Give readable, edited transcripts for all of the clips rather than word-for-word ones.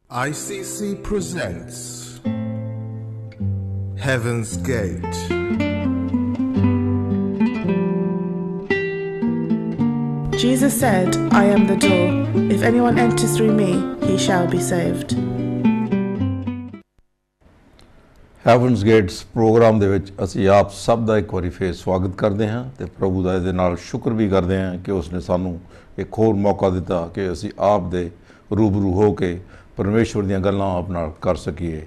ICC presents Heaven's Gate. Jesus said, I am the door. If anyone enters through me, he shall be saved. Heavens gates program ਦੇ ਵਿੱਚ ਅਸੀਂ ਆਪ ਸਭ ਦਾ ਇੱਕ ਵਾਰੀ ਫੇਰ ਸਵਾਗਤ ਕਰਦੇ ਹਾਂ ਤੇ ਪ੍ਰਭੂ ਦਾ ਇਹਦੇ ਨਾਲ ਸ਼ੁਕਰ ਵੀ ਕਰਦੇ ਹਾਂ ਕਿ ਉਸਨੇ ਸਾਨੂੰ ਇੱਕ ਹੋਰ ਮੌਕਾ ਦਿੱਤਾ ਕਿ ਅਸੀਂ ਆਪ ਦੇ ਰੂਬਰੂ ਹੋ ਕੇ ਪਰਮੇਸ਼ਵਰ ਦੀਆਂ ਗੱਲਾਂ ਆਪ ਨਾਲ ਕਰ ਸਕੀਏ।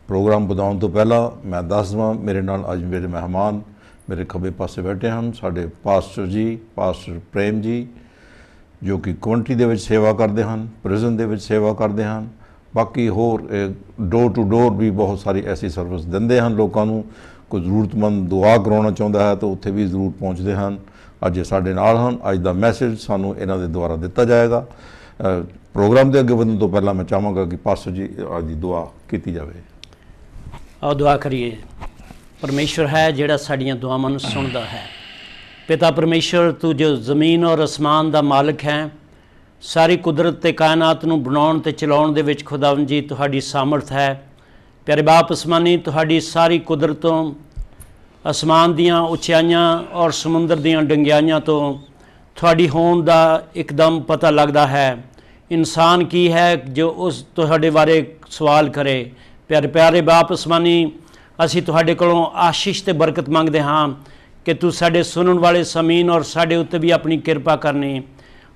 ਪ੍ਰੋਗਰਾਮ ਵਧਾਉਣ ਤੋਂ ਪਹਿਲਾਂ ਮੈਂ ਦੱਸ ਦੇਵਾਂ, ਮੇਰੇ ਨਾਲ ਅੱਜ ਮੇਰੇ ਮਹਿਮਾਨ ਮੇਰੇ ਖੱਬੇ ਪਾਸੇ ਬੈਠੇ ਹਨ। ਸਾਡੇ ਪਾਸਟਰ ਜੀ, ਪਾਸਟਰ ਪ੍ਰੇਮ ਜੀ, ਜੋ ਕਿ ਕਵੰਟਰੀ ਦੇ ਵਿੱਚ ਸੇਵਾ ਕਰਦੇ ਹਨ, ਪ੍ਰਿਜ਼ਨ ਦੇ ਵਿੱਚ ਸੇਵਾ ਕਰਦੇ ਹਨ। ਬਾਕੀ ਹੋਰ ਡੋਰ ਟੂ ਡੋਰ ਵੀ ਬਹੁਤ ਸਾਰੀ ਐਸੀ ਸਰਵਿਸ ਦਿੰਦੇ ਹਨ ਲੋਕਾਂ ਨੂੰ। ਕੋਈ ਜ਼ਰੂਰਤਮੰਦ ਦੁਆ ਕਰਾਉਣਾ ਚਾਹੁੰਦਾ ਹੈ ਤਾਂ ਉੱਥੇ ਵੀ ਜ਼ਰੂਰ ਪਹੁੰਚਦੇ ਹਨ। ਅੱਜ ਇਹ ਸਾਡੇ ਨਾਲ ਹਨ। ਅੱਜ ਦਾ ਮੈਸੇਜ ਸਾਨੂੰ ਇਹਨਾਂ ਦੇ ਦੁਆਰਾ ਦਿੱਤਾ ਜਾਏਗਾ। ਪ੍ਰੋਗਰਾਮ ਦੇ ਅੱਗੇ ਵਧਣ ਤੋਂ ਪਹਿਲਾਂ ਮੈਂ ਚਾਹਾਂਗਾ ਕਿ ਪਾਸਟਰ ਜੀ ਅੱਜ ਦੀ ਦੁਆ ਕੀਤੀ ਜਾਵੇ। ਆਓ ਦੁਆ ਕਰੀਏ। ਪਰਮੇਸ਼ਵਰ ਹੈ ਜਿਹੜਾ ਸਾਡੀਆਂ ਦੁਆਵਾਂ ਨੂੰ ਸੁਣਦਾ ਹੈ। ਪਿਤਾ ਪਰਮੇਸ਼ਵਰ, ਤੂੰ ਜੋ ਜ਼ਮੀਨ ਔਰ ਅਸਮਾਨ ਦਾ ਮਾਲਕ ਹੈ, ਸਾਰੀ ਕੁਦਰਤ ਤੇ ਕਾਇਨਾਤ ਨੂੰ ਬਣਾਉਣ ਤੇ ਚਲਾਉਣ ਦੇ ਵਿੱਚ ਖੁਦਾਵੰਦ ਜੀ ਤੁਹਾਡੀ ਸਾਮਰਥ ਹੈ। ਪਿਆਰੇ ਬਾਪ ਅਸਮਾਨੀ, ਤੁਹਾਡੀ ਸਾਰੀ ਕੁਦਰਤ ਤੋਂ, ਅਸਮਾਨ ਦੀਆਂ ਉਚਾਈਆਂ ਔਰ ਸਮੁੰਦਰ ਦੀਆਂ ਡੰਗਿਆਈਆਂ ਤੋਂ ਤੁਹਾਡੀ ਹੋਂਦ ਦਾ ਇੱਕਦਮ ਪਤਾ ਲੱਗਦਾ ਹੈ। ਇਨਸਾਨ ਕੀ ਹੈ ਜੋ ਉਸ ਤੁਹਾਡੇ ਬਾਰੇ ਸਵਾਲ ਕਰੇ। ਪਿਆਰੇ ਬਾਪ ਅਸਮਾਨੀ, ਅਸੀਂ ਤੁਹਾਡੇ ਕੋਲੋਂ ਆਸ਼ੀਸ਼ ਤੇ ਬਰਕਤ ਮੰਗਦੇ ਹਾਂ ਕਿ ਤੂੰ ਸਾਡੇ ਸੁਣਨ ਵਾਲੇ ਸਮੀਨ ਔਰ ਸਾਡੇ ਉੱਤੇ ਵੀ ਆਪਣੀ ਕਿਰਪਾ ਕਰਨੀ।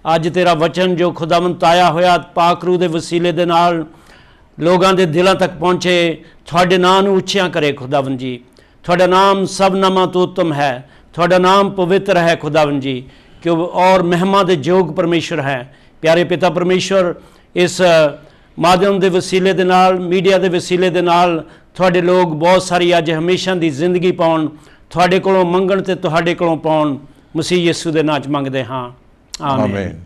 ਅੱਜ ਤੇਰਾ ਵਚਨ ਜੋ ਖੁਦਾਵੰਦ ਆਇਆ ਹੋਇਆ ਪਾਕ ਰੂਹ ਦੇ ਵਸੀਲੇ ਦੇ ਨਾਲ ਲੋਕਾਂ ਦੇ ਦਿਲਾਂ ਤੱਕ ਪਹੁੰਚੇ, ਤੁਹਾਡੇ ਨਾਂ ਨੂੰ ਉੱਚਿਆਂ ਕਰੇ ਖੁਦਾਵੰਦ ਜੀ। ਤੁਹਾਡਾ ਨਾਮ ਸਭ ਨਾਮਾਂ ਤੋਂ ਉੱਤਮ ਹੈ, ਤੁਹਾਡਾ ਨਾਮ ਪਵਿੱਤਰ ਹੈ ਖੁਦਾਵੰਦ ਜੀ, ਕਿ ਔਰ ਮਹਿਮਾ ਦੇ ਯੋਗ ਪਰਮੇਸ਼ਵਰ ਹੈ। ਪਿਆਰੇ ਪਿਤਾ ਪਰਮੇਸ਼ਵਰ, ਇਸ ਮਾਧਿਅਮ ਦੇ ਵਸੀਲੇ ਦੇ ਨਾਲ, ਮੀਡੀਆ ਦੇ ਵਸੀਲੇ ਦੇ ਨਾਲ ਤੁਹਾਡੇ ਲੋਕ ਬਹੁਤ ਸਾਰੀ ਅੱਜ ਹਮੇਸ਼ਾ ਦੀ ਜ਼ਿੰਦਗੀ ਪਾਉਣ, ਤੁਹਾਡੇ ਕੋਲੋਂ ਮੰਗਣ ਤੇ ਤੁਹਾਡੇ ਕੋਲੋਂ ਪਾਉਣ। ਮਸੀਹ ਯਿਸੂ ਦੇ ਨਾਂ 'ਚ ਮੰਗਦੇ ਹਾਂ, ਆਮੀਨ।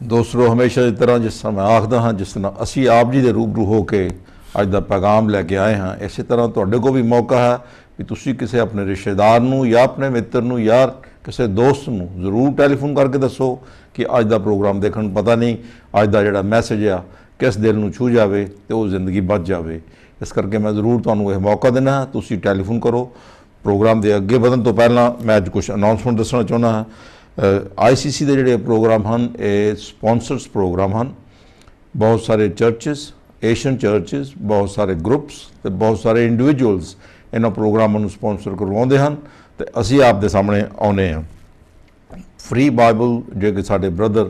ਦੋਸਤੋ, ਹਮੇਸ਼ਾ ਦੀ ਤਰ੍ਹਾਂ ਜਿਸ ਤਰ੍ਹਾਂ ਮੈਂ ਆਖਦਾ ਹਾਂ, ਜਿਸ ਤਰ੍ਹਾਂ ਅਸੀਂ ਆਪ ਜੀ ਦੇ ਰੂਬਰੂ ਹੋ ਕੇ ਅੱਜ ਦਾ ਪੈਗਾਮ ਲੈ ਕੇ ਆਏ ਹਾਂ, ਇਸੇ ਤਰ੍ਹਾਂ ਤੁਹਾਡੇ ਕੋਲ ਵੀ ਮੌਕਾ ਹੈ ਕਿ ਤੁਸੀਂ ਕਿਸੇ ਆਪਣੇ ਰਿਸ਼ਤੇਦਾਰ ਨੂੰ ਜਾਂ ਆਪਣੇ ਮਿੱਤਰ ਨੂੰ ਜਾਂ ਕਿਸੇ ਦੋਸਤ ਨੂੰ ਜ਼ਰੂਰ ਟੈਲੀਫੋਨ ਕਰਕੇ ਦੱਸੋ ਕਿ ਅੱਜ ਦਾ ਪ੍ਰੋਗਰਾਮ ਦੇਖਣ। ਪਤਾ ਨਹੀਂ ਅੱਜ ਦਾ ਜਿਹੜਾ ਮੈਸੇਜ ਆ ਕਿਸ ਦਿਲ ਨੂੰ ਛੂਹ ਜਾਵੇ ਅਤੇ ਉਹ ਜ਼ਿੰਦਗੀ ਬਚ ਜਾਵੇ। ਇਸ ਕਰਕੇ ਮੈਂ ਜ਼ਰੂਰ ਤੁਹਾਨੂੰ ਇਹ ਮੌਕਾ ਦੇਣਾ, ਤੁਸੀਂ ਟੈਲੀਫੋਨ ਕਰੋ। ਪ੍ਰੋਗਰਾਮ ਦੇ ਅੱਗੇ ਵਧਣ ਤੋਂ ਪਹਿਲਾਂ ਮੈਂ ਅੱਜ ਕੁਝ ਅਨਾਊਂਸਮੈਂਟ ਦੱਸਣਾ ਚਾਹੁੰਦਾ ਹਾਂ। ICC ਦੇ ਜਿਹੜੇ ਪ੍ਰੋਗਰਾਮ ਹਨ ਇਹ ਸਪੋਂਸਰਸ ਪ੍ਰੋਗਰਾਮ ਹਨ। ਬਹੁਤ ਸਾਰੇ ਚਰਚਿਸ, ਏਸ਼ੀਅਨ ਚਰਚਿਸ, ਬਹੁਤ ਸਾਰੇ ਗਰੁੱਪਸ ਅਤੇ ਬਹੁਤ ਸਾਰੇ ਇੰਡੀਵਿਜੂਅਲਸ ਇਹਨਾਂ ਪ੍ਰੋਗਰਾਮਾਂ ਨੂੰ ਸਪੋਂਸਰ ਕਰਵਾਉਂਦੇ ਹਨ ਅਤੇ ਅਸੀਂ ਆਪ ਦੇ ਸਾਹਮਣੇ ਆਉਂਦੇ ਹਾਂ। ਫ੍ਰੀ ਬਾਈਬਲ, ਜੋ ਕਿ ਸਾਡੇ ਬ੍ਰਦਰ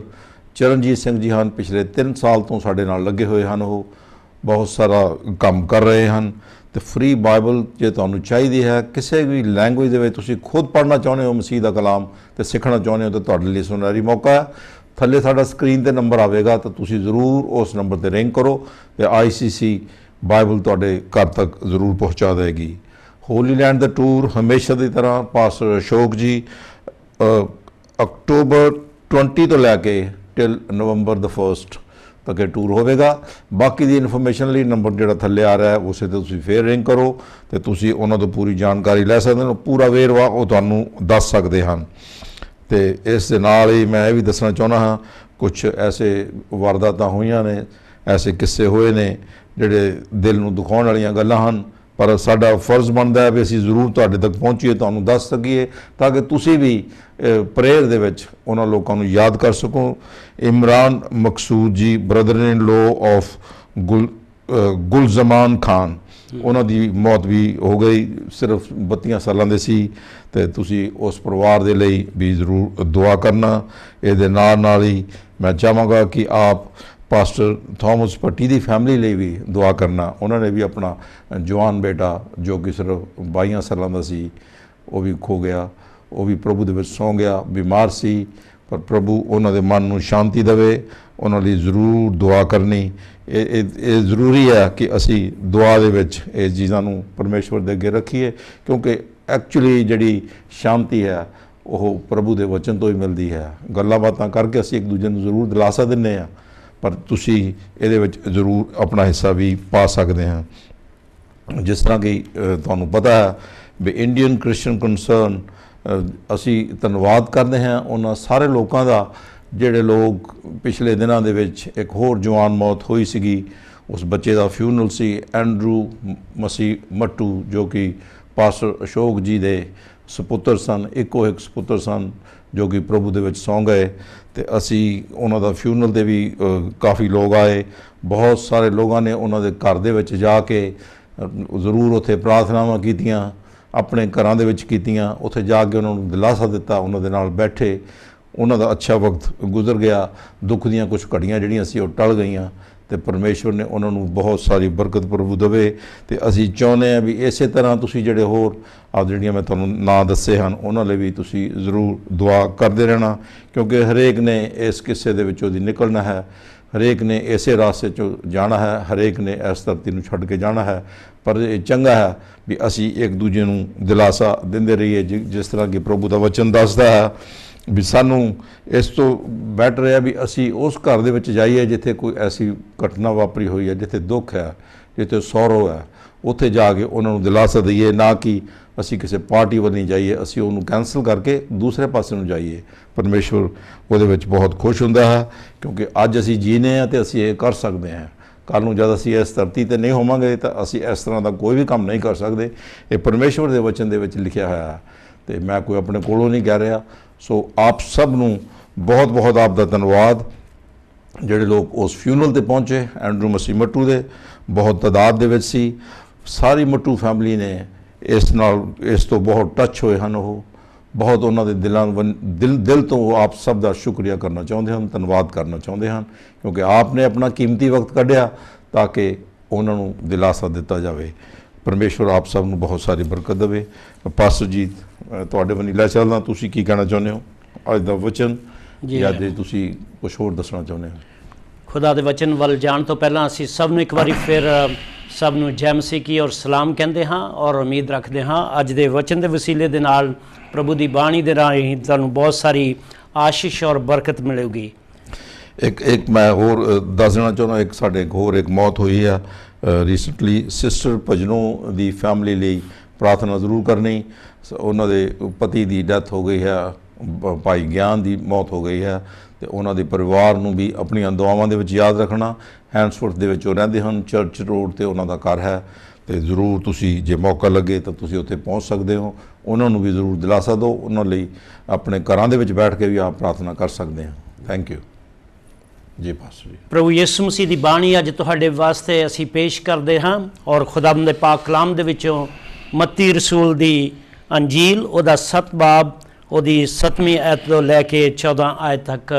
ਚਰਨਜੀਤ ਸਿੰਘ ਜੀ ਹਨ, ਪਿਛਲੇ 3 ਸਾਲ ਤੋਂ ਸਾਡੇ ਨਾਲ ਲੱਗੇ ਹੋਏ ਹਨ। ਉਹ ਬਹੁਤ ਸਾਰਾ ਕੰਮ ਕਰ ਰਹੇ ਹਨ ਅਤੇ ਫ੍ਰੀ ਬਾਈਬਲ ਜੇ ਤੁਹਾਨੂੰ ਚਾਹੀਦੀ ਹੈ ਕਿਸੇ ਵੀ ਲੈਂਗੁਏਜ ਦੇ ਵਿੱਚ, ਤੁਸੀਂ ਖੁਦ ਪੜ੍ਹਨਾ ਚਾਹੁੰਦੇ ਹੋ ਮਸੀਹ ਦਾ ਕਲਾਮ ਅਤੇ ਸਿੱਖਣਾ ਚਾਹੁੰਦੇ ਹੋ, ਤਾਂ ਤੁਹਾਡੇ ਲਈ ਸੁਨਹਿਰੀ ਮੌਕਾ ਹੈ। ਥੱਲੇ ਸਾਡਾ ਸਕਰੀਨ 'ਤੇ ਨੰਬਰ ਆਵੇਗਾ ਤਾਂ ਤੁਸੀਂ ਜ਼ਰੂਰ ਉਸ ਨੰਬਰ 'ਤੇ ਰਿੰਗ ਕਰੋ ਅਤੇ ICC ਬਾਈਬਲ ਤੁਹਾਡੇ ਘਰ ਤੱਕ ਜ਼ਰੂਰ ਪਹੁੰਚਾ ਦੇਗੀ। ਹੋਲੀ ਲੈਂਡ ਦਾ ਟੂਰ ਹਮੇਸ਼ਾ ਦੀ ਤਰ੍ਹਾਂ ਪਾਸਟਰ ਅਸ਼ੋਕ ਜੀ ਅਕਟੋਬਰ 20 ਤੋਂ ਲੈ ਕੇ ਟਿਲ ਨਵੰਬਰ the 1st ਤੱਕ ਇਹ ਟੂਰ ਹੋਵੇਗਾ। ਬਾਕੀ ਦੀ ਇਨਫੋਰਮੇਸ਼ਨ ਲਈ ਨੰਬਰ ਜਿਹੜਾ ਥੱਲੇ ਆ ਰਿਹਾ ਹੈ ਉਸੇ 'ਤੇ ਤੁਸੀਂ ਫੇਰ ਰਿੰਗ ਕਰੋ ਅਤੇ ਤੁਸੀਂ ਉਹਨਾਂ ਤੋਂ ਪੂਰੀ ਜਾਣਕਾਰੀ ਲੈ ਸਕਦੇ ਹੋ। ਪੂਰਾ ਵੇਰਵਾ ਉਹ ਤੁਹਾਨੂੰ ਦੱਸ ਸਕਦੇ ਹਨ। ਅਤੇ ਇਸ ਦੇ ਨਾਲ ਹੀ ਮੈਂ ਇਹ ਵੀ ਦੱਸਣਾ ਚਾਹੁੰਦਾ ਹਾਂ, ਕੁਛ ਐਸੇ ਵਾਰਦਾਤਾਂ ਹੋਈਆਂ ਨੇ, ਐਸੇ ਕਿੱਸੇ ਹੋਏ ਨੇ ਜਿਹੜੇ ਦਿਲ ਨੂੰ ਦੁਖਾਉਣ ਵਾਲੀਆਂ ਗੱਲਾਂ ਹਨ, ਪਰ ਸਾਡਾ ਫਰਜ਼ ਬਣਦਾ ਹੈ ਵੀ ਅਸੀਂ ਜ਼ਰੂਰ ਤੁਹਾਡੇ ਤੱਕ ਪਹੁੰਚੀਏ, ਤੁਹਾਨੂੰ ਦੱਸ ਸਕੀਏ, ਤਾਂ ਕਿ ਤੁਸੀਂ ਵੀ ਪ੍ਰੇਅਰ ਦੇ ਵਿੱਚ ਉਹਨਾਂ ਲੋਕਾਂ ਨੂੰ ਯਾਦ ਕਰ ਸਕੋ। Imran Maqsood ji, brother in law of Gulzaman Khan, ਉਹਨਾਂ ਦੀ ਮੌਤ ਵੀ ਹੋ ਗਈ, ਸਿਰਫ 32 ਸਾਲਾਂ ਦੇ ਸੀ। ਅਤੇ ਤੁਸੀਂ ਉਸ ਪਰਿਵਾਰ ਦੇ ਲਈ ਵੀ ਜ਼ਰੂਰ ਦੁਆ ਕਰਨਾ। ਇਹਦੇ ਨਾਲ ਹੀ ਮੈਂ ਚਾਹਾਂਗਾ ਕਿ ਆਪ ਪਾਸਟਰ ਥੋਮਸ ਪੱਟੀ ਦੀ ਫੈਮਿਲੀ ਲਈ ਵੀ ਦੁਆ ਕਰਨਾ। ਉਹਨਾਂ ਨੇ ਵੀ ਆਪਣਾ ਜਵਾਨ ਬੇਟਾ ਜੋ ਕਿ ਸਿਰਫ 22 ਸਾਲਾਂ ਦਾ ਸੀ, ਉਹ ਵੀ ਖੋ ਗਿਆ। ਉਹ ਵੀ ਪ੍ਰਭੂ ਦੇ ਵਿੱਚ ਸੌਂ ਗਿਆ, ਬਿਮਾਰ ਸੀ, ਪਰ ਪ੍ਰਭੂ ਉਹਨਾਂ ਦੇ ਮਨ ਨੂੰ ਸ਼ਾਂਤੀ ਦੇਵੇ। ਉਹਨਾਂ ਲਈ ਜ਼ਰੂਰ ਦੁਆ ਕਰਨੀ। ਇਹ ਜ਼ਰੂਰੀ ਹੈ ਕਿ ਅਸੀਂ ਦੁਆ ਦੇ ਵਿੱਚ ਇਹ ਚੀਜ਼ਾਂ ਨੂੰ ਪਰਮੇਸ਼ਵਰ ਦੇ ਅੱਗੇ ਰੱਖੀਏ, ਕਿਉਂਕਿ ਐਕਚੁਅਲੀ ਜਿਹੜੀ ਸ਼ਾਂਤੀ ਹੈ ਉਹ ਪ੍ਰਭੂ ਦੇ ਵਚਨ ਤੋਂ ਹੀ ਮਿਲਦੀ ਹੈ। ਗੱਲਾਂ ਬਾਤਾਂ ਕਰਕੇ ਅਸੀਂ ਇੱਕ ਦੂਜੇ ਨੂੰ ਜ਼ਰੂਰ ਦਿਲਾਸਾ ਦਿੰਦੇ ਹਾਂ, ਪਰ ਤੁਸੀਂ ਇਹਦੇ ਵਿੱਚ ਜ਼ਰੂਰ ਆਪਣਾ ਹਿੱਸਾ ਵੀ ਪਾ ਸਕਦੇ ਹਾਂ। ਜਿਸ ਤਰ੍ਹਾਂ ਕਿ ਤੁਹਾਨੂੰ ਪਤਾ ਹੈ ਵੀ ਇੰਡੀਅਨ ਕ੍ਰਿਸਚਨ ਕੰਸਰਨ, ਅਸੀਂ ਧੰਨਵਾਦ ਕਰਦੇ ਹਾਂ ਉਹਨਾਂ ਸਾਰੇ ਲੋਕਾਂ ਦਾ ਜਿਹੜੇ ਲੋਕ ਪਿਛਲੇ ਦਿਨਾਂ ਦੇ ਵਿੱਚ ਇੱਕ ਹੋਰ ਜਵਾਨ ਮੌਤ ਹੋਈ ਸੀਗੀ, ਉਸ ਬੱਚੇ ਦਾ ਫਿਊਨਰਲ ਸੀ, ਐਂਡਰੂ ਮਸੀਹ ਮੱਟੂ, ਜੋ ਕਿ ਪਾਸਟਰ ਅਸ਼ੋਕ ਜੀ ਦੇ ਸਪੁੱਤਰ ਸਨ, ਇੱਕੋ ਇੱਕ ਸਪੁੱਤਰ ਸਨ ਜੋ ਕਿ ਪ੍ਰਭੂ ਦੇ ਵਿੱਚ ਸੌਂ ਗਏ। ਅਤੇ ਅਸੀਂ ਉਹਨਾਂ ਦਾ ਫਿਊਨਰਲ 'ਤੇ ਵੀ ਕਾਫੀ ਲੋਕ ਆਏ। ਬਹੁਤ ਸਾਰੇ ਲੋਕਾਂ ਨੇ ਉਹਨਾਂ ਦੇ ਘਰ ਦੇ ਵਿੱਚ ਜਾ ਕੇ ਜ਼ਰੂਰ ਉੱਥੇ ਪ੍ਰਾਰਥਨਾਵਾਂ ਕੀਤੀਆਂ, ਆਪਣੇ ਘਰਾਂ ਦੇ ਵਿੱਚ ਕੀਤੀਆਂ, ਉੱਥੇ ਜਾ ਕੇ ਉਹਨਾਂ ਨੂੰ ਦਿਲਾਸਾ ਦਿੱਤਾ, ਉਹਨਾਂ ਦੇ ਨਾਲ ਬੈਠੇ। ਉਹਨਾਂ ਦਾ ਅੱਛਾ ਵਕਤ ਗੁਜ਼ਰ ਗਿਆ। ਦੁੱਖ ਦੀਆਂ ਕੁਝ ਘੜੀਆਂ ਜਿਹੜੀਆਂ ਸੀ ਉਹ ਟਲ ਗਈਆਂ ਅਤੇ ਪਰਮੇਸ਼ਵਰ ਨੇ ਉਹਨਾਂ ਨੂੰ ਬਹੁਤ ਸਾਰੀ ਬਰਕਤ ਪ੍ਰਭੂ ਦੇਵੇ। ਅਤੇ ਅਸੀਂ ਚਾਹੁੰਦੇ ਹਾਂ ਵੀ ਇਸੇ ਤਰ੍ਹਾਂ ਤੁਸੀਂ ਜਿਹੜੇ ਹੋਰ ਜਿਹੜੀਆਂ ਮੈਂ ਤੁਹਾਨੂੰ ਨਾਂ ਦੱਸੇ ਹਨ ਉਹਨਾਂ ਲਈ ਵੀ ਤੁਸੀਂ ਜ਼ਰੂਰ ਦੁਆ ਕਰਦੇ ਰਹਿਣਾ, ਕਿਉਂਕਿ ਹਰੇਕ ਨੇ ਇਸ ਕਿੱਸੇ ਦੇ ਵਿੱਚੋਂ ਦੀ ਨਿਕਲਣਾ ਹੈ, ਹਰੇਕ ਨੇ ਇਸੇ ਰਾਸਤੇ 'ਚੋਂ ਜਾਣਾ ਹੈ, ਹਰੇਕ ਨੇ ਇਸ ਧਰਤੀ ਨੂੰ ਛੱਡ ਕੇ ਜਾਣਾ ਹੈ। ਪਰ ਇਹ ਚੰਗਾ ਹੈ ਵੀ ਅਸੀਂ ਇੱਕ ਦੂਜੇ ਨੂੰ ਦਿਲਾਸਾ ਦਿੰਦੇ ਰਹੀਏ, ਜਿਸ ਤਰ੍ਹਾਂ ਕਿ ਪ੍ਰਭੂ ਦਾ ਵਚਨ ਦੱਸਦਾ ਹੈ ਵੀ ਸਾਨੂੰ ਇਸ ਤੋਂ ਬੈਟਰ ਹੈ ਵੀ ਅਸੀਂ ਉਸ ਘਰ ਦੇ ਵਿੱਚ ਜਾਈਏ ਜਿੱਥੇ ਕੋਈ ਐਸੀ ਘਟਨਾ ਵਾਪਰੀ ਹੋਈ ਹੈ, ਜਿੱਥੇ ਦੁੱਖ ਹੈ, ਜਿੱਥੇ ਸੌਰੋ ਹੈ, ਉੱਥੇ ਜਾ ਕੇ ਉਹਨਾਂ ਨੂੰ ਦਿਲਾਸਾ ਦਈਏ, ਨਾ ਕਿ ਅਸੀਂ ਕਿਸੇ ਪਾਰਟੀ ਵੱਲ ਨਹੀਂ ਜਾਈਏ, ਅਸੀਂ ਉਹਨੂੰ ਕੈਂਸਲ ਕਰਕੇ ਦੂਸਰੇ ਪਾਸੇ ਨੂੰ ਜਾਈਏ। ਪਰਮੇਸ਼ਵਰ ਉਹਦੇ ਵਿੱਚ ਬਹੁਤ ਖੁਸ਼ ਹੁੰਦਾ ਹੈ, ਕਿਉਂਕਿ ਅੱਜ ਅਸੀਂ ਜੀਨੇ ਹਾਂ ਅਤੇ ਅਸੀਂ ਇਹ ਕਰ ਸਕਦੇ ਹਾਂ। ਕੱਲ੍ਹ ਨੂੰ ਜਦ ਅਸੀਂ ਇਸ ਧਰਤੀ 'ਤੇ ਨਹੀਂ ਹੋਵਾਂਗੇ ਤਾਂ ਅਸੀਂ ਇਸ ਤਰ੍ਹਾਂ ਦਾ ਕੋਈ ਵੀ ਕੰਮ ਨਹੀਂ ਕਰ ਸਕਦੇ। ਇਹ ਪਰਮੇਸ਼ਵਰ ਦੇ ਵਚਨ ਦੇ ਵਿੱਚ ਲਿਖਿਆ ਹੋਇਆ ਹੈ ਅਤੇ ਮੈਂ ਕੋਈ ਆਪਣੇ ਕੋਲੋਂ ਨਹੀਂ ਕਹਿ ਰਿਹਾ। ਸੋ ਆਪ ਸਭ ਨੂੰ ਬਹੁਤ ਬਹੁਤ ਆਪ ਦਾ ਧੰਨਵਾਦ। ਜਿਹੜੇ ਲੋਕ ਉਸ ਫਿਊਨਰਲ 'ਤੇ ਪਹੁੰਚੇ, ਐਂਡਰੂ ਮਸੀਹ ਮੱਟੂ ਦੇ ਬਹੁਤ ਤਾਦਾਦ ਦੇ ਵਿੱਚ ਸੀ। ਸਾਰੀ ਮੱਟੂ ਫੈਮਿਲੀ ਨੇ ਇਸ ਤੋਂ ਬਹੁਤ ਟੱਚ ਹੋਏ ਹਨ। ਉਹ ਬਹੁਤ ਉਹਨਾਂ ਦੇ ਦਿਲ ਤੋਂ ਆਪ ਸਭ ਦਾ ਸ਼ੁਕਰੀਆ ਕਰਨਾ ਚਾਹੁੰਦੇ ਹਨ, ਧੰਨਵਾਦ ਕਰਨਾ ਚਾਹੁੰਦੇ ਹਨ, ਕਿਉਂਕਿ ਆਪ ਨੇ ਆਪਣਾ ਕੀਮਤੀ ਵਕਤ ਕੱਢਿਆ ਤਾਂ ਕਿ ਉਹਨਾਂ ਨੂੰ ਦਿਲਾਸਾ ਦਿੱਤਾ ਜਾਵੇ। ਪਰਮੇਸ਼ਵਰ ਆਪ ਸਭ ਨੂੰ ਬਹੁਤ ਸਾਰੀ ਬਰਕਤ ਦੇਵੇ। ਪਾਸਟਰ ਜੀ, ਤੁਹਾਡੇ ਵੱਲ ਲੈ ਚੱਲਦਾ, ਤੁਸੀਂ ਕੀ ਕਹਿਣਾ ਚਾਹੁੰਦੇ ਹੋ ਅੱਜ ਦਾ ਵਚਨ, ਜਾਂ ਜੇ ਤੁਸੀਂ ਕੁਝ ਹੋਰ ਦੱਸਣਾ ਚਾਹੁੰਦੇ ਹੋ? ਖੁਦਾ ਦੇ ਵਚਨ ਵੱਲ ਜਾਣ ਤੋਂ ਪਹਿਲਾਂ ਅਸੀਂ ਸਭ ਨੂੰ ਇੱਕ ਵਾਰੀ ਫਿਰ ਸਭ ਨੂੰ ਜੈ ਮਸੀਹ ਕੀ ਔਰ ਸਲਾਮ ਕਹਿੰਦੇ ਹਾਂ ਔਰ ਉਮੀਦ ਰੱਖਦੇ ਹਾਂ ਅੱਜ ਦੇ ਵਚਨ ਦੇ ਵਸੀਲੇ ਦੇ ਨਾਲ ਪ੍ਰਭੂ ਦੀ ਬਾਣੀ ਦੇ ਰਾਹੀਂ ਤੁਹਾਨੂੰ ਬਹੁਤ ਸਾਰੀ ਆਸ਼ੀਸ਼ ਔਰ ਬਰਕਤ ਮਿਲੇਗੀ। ਇੱਕ ਮੈਂ ਹੋਰ ਦੱਸ ਦੇਣਾ ਚਾਹੁੰਦਾ, ਸਾਡੇ ਇੱਕ ਮੌਤ ਹੋਈ ਆ ਰੀਸੈਂਟਲੀ। ਸਿਸਟਰ ਭਜਨੋਂ ਦੀ ਫੈਮਿਲੀ ਲਈ ਪ੍ਰਾਰਥਨਾ ਜ਼ਰੂਰ ਕਰਨੀ। ਉਹਨਾਂ ਦੇ ਪਤੀ ਦੀ ਡੈਥ ਹੋ ਗਈ ਹੈ, ਭਾਈ ਗਿਆਨ ਦੀ ਮੌਤ ਹੋ ਗਈ ਹੈ, ਅਤੇ ਉਹਨਾਂ ਦੇ ਪਰਿਵਾਰ ਨੂੰ ਵੀ ਆਪਣੀਆਂ ਦੁਆਵਾਂ ਦੇ ਵਿੱਚ ਯਾਦ ਰੱਖਣਾ। ਹੈਂਡਸਫੋਰਡ ਦੇ ਵਿੱਚ ਉਹ ਰਹਿੰਦੇ ਹਨ, ਚਰਚ ਰੋਡ 'ਤੇ ਉਹਨਾਂ ਦਾ ਘਰ ਹੈ, ਅਤੇ ਜ਼ਰੂਰ ਤੁਸੀਂ ਜੇ ਮੌਕਾ ਲੱਗੇ ਤਾਂ ਤੁਸੀਂ ਉੱਥੇ ਪਹੁੰਚ ਸਕਦੇ ਹੋ। ਉਹਨਾਂ ਨੂੰ ਵੀ ਜ਼ਰੂਰ ਦਿਲਾਸਾ ਦਿਓ। ਉਹਨਾਂ ਲਈ ਆਪਣੇ ਘਰਾਂ ਦੇ ਵਿੱਚ ਬੈਠ ਕੇ ਵੀ ਆਪ ਪ੍ਰਾਰਥਨਾ ਕਰ ਸਕਦੇ ਹਾਂ। ਥੈਂਕ ਯੂ ਜੀ ਪਾਸਟਰ ਜੀ। ਪ੍ਰਭੂ ਯਿਸੂ ਮਸੀਹ ਦੀ ਬਾਣੀ ਅੱਜ ਤੁਹਾਡੇ ਵਾਸਤੇ ਅਸੀਂ ਪੇਸ਼ ਕਰਦੇ ਹਾਂ ਔਰ ਖੁਦਾਵੰਦ ਦੇ ਪਾਕ ਕਲਾਮ ਦੇ ਵਿੱਚੋਂ ਮੱਤੀ ਰਸੂਲ ਦੀ ਅੰਜੀਲ, ਉਹਦਾ 7 ਬਾਬ, ਉਹਦੀ 7ਵੀਂ ਆਇਤ ਤੋਂ ਲੈ ਕੇ 14 ਆਇਤ ਤੱਕ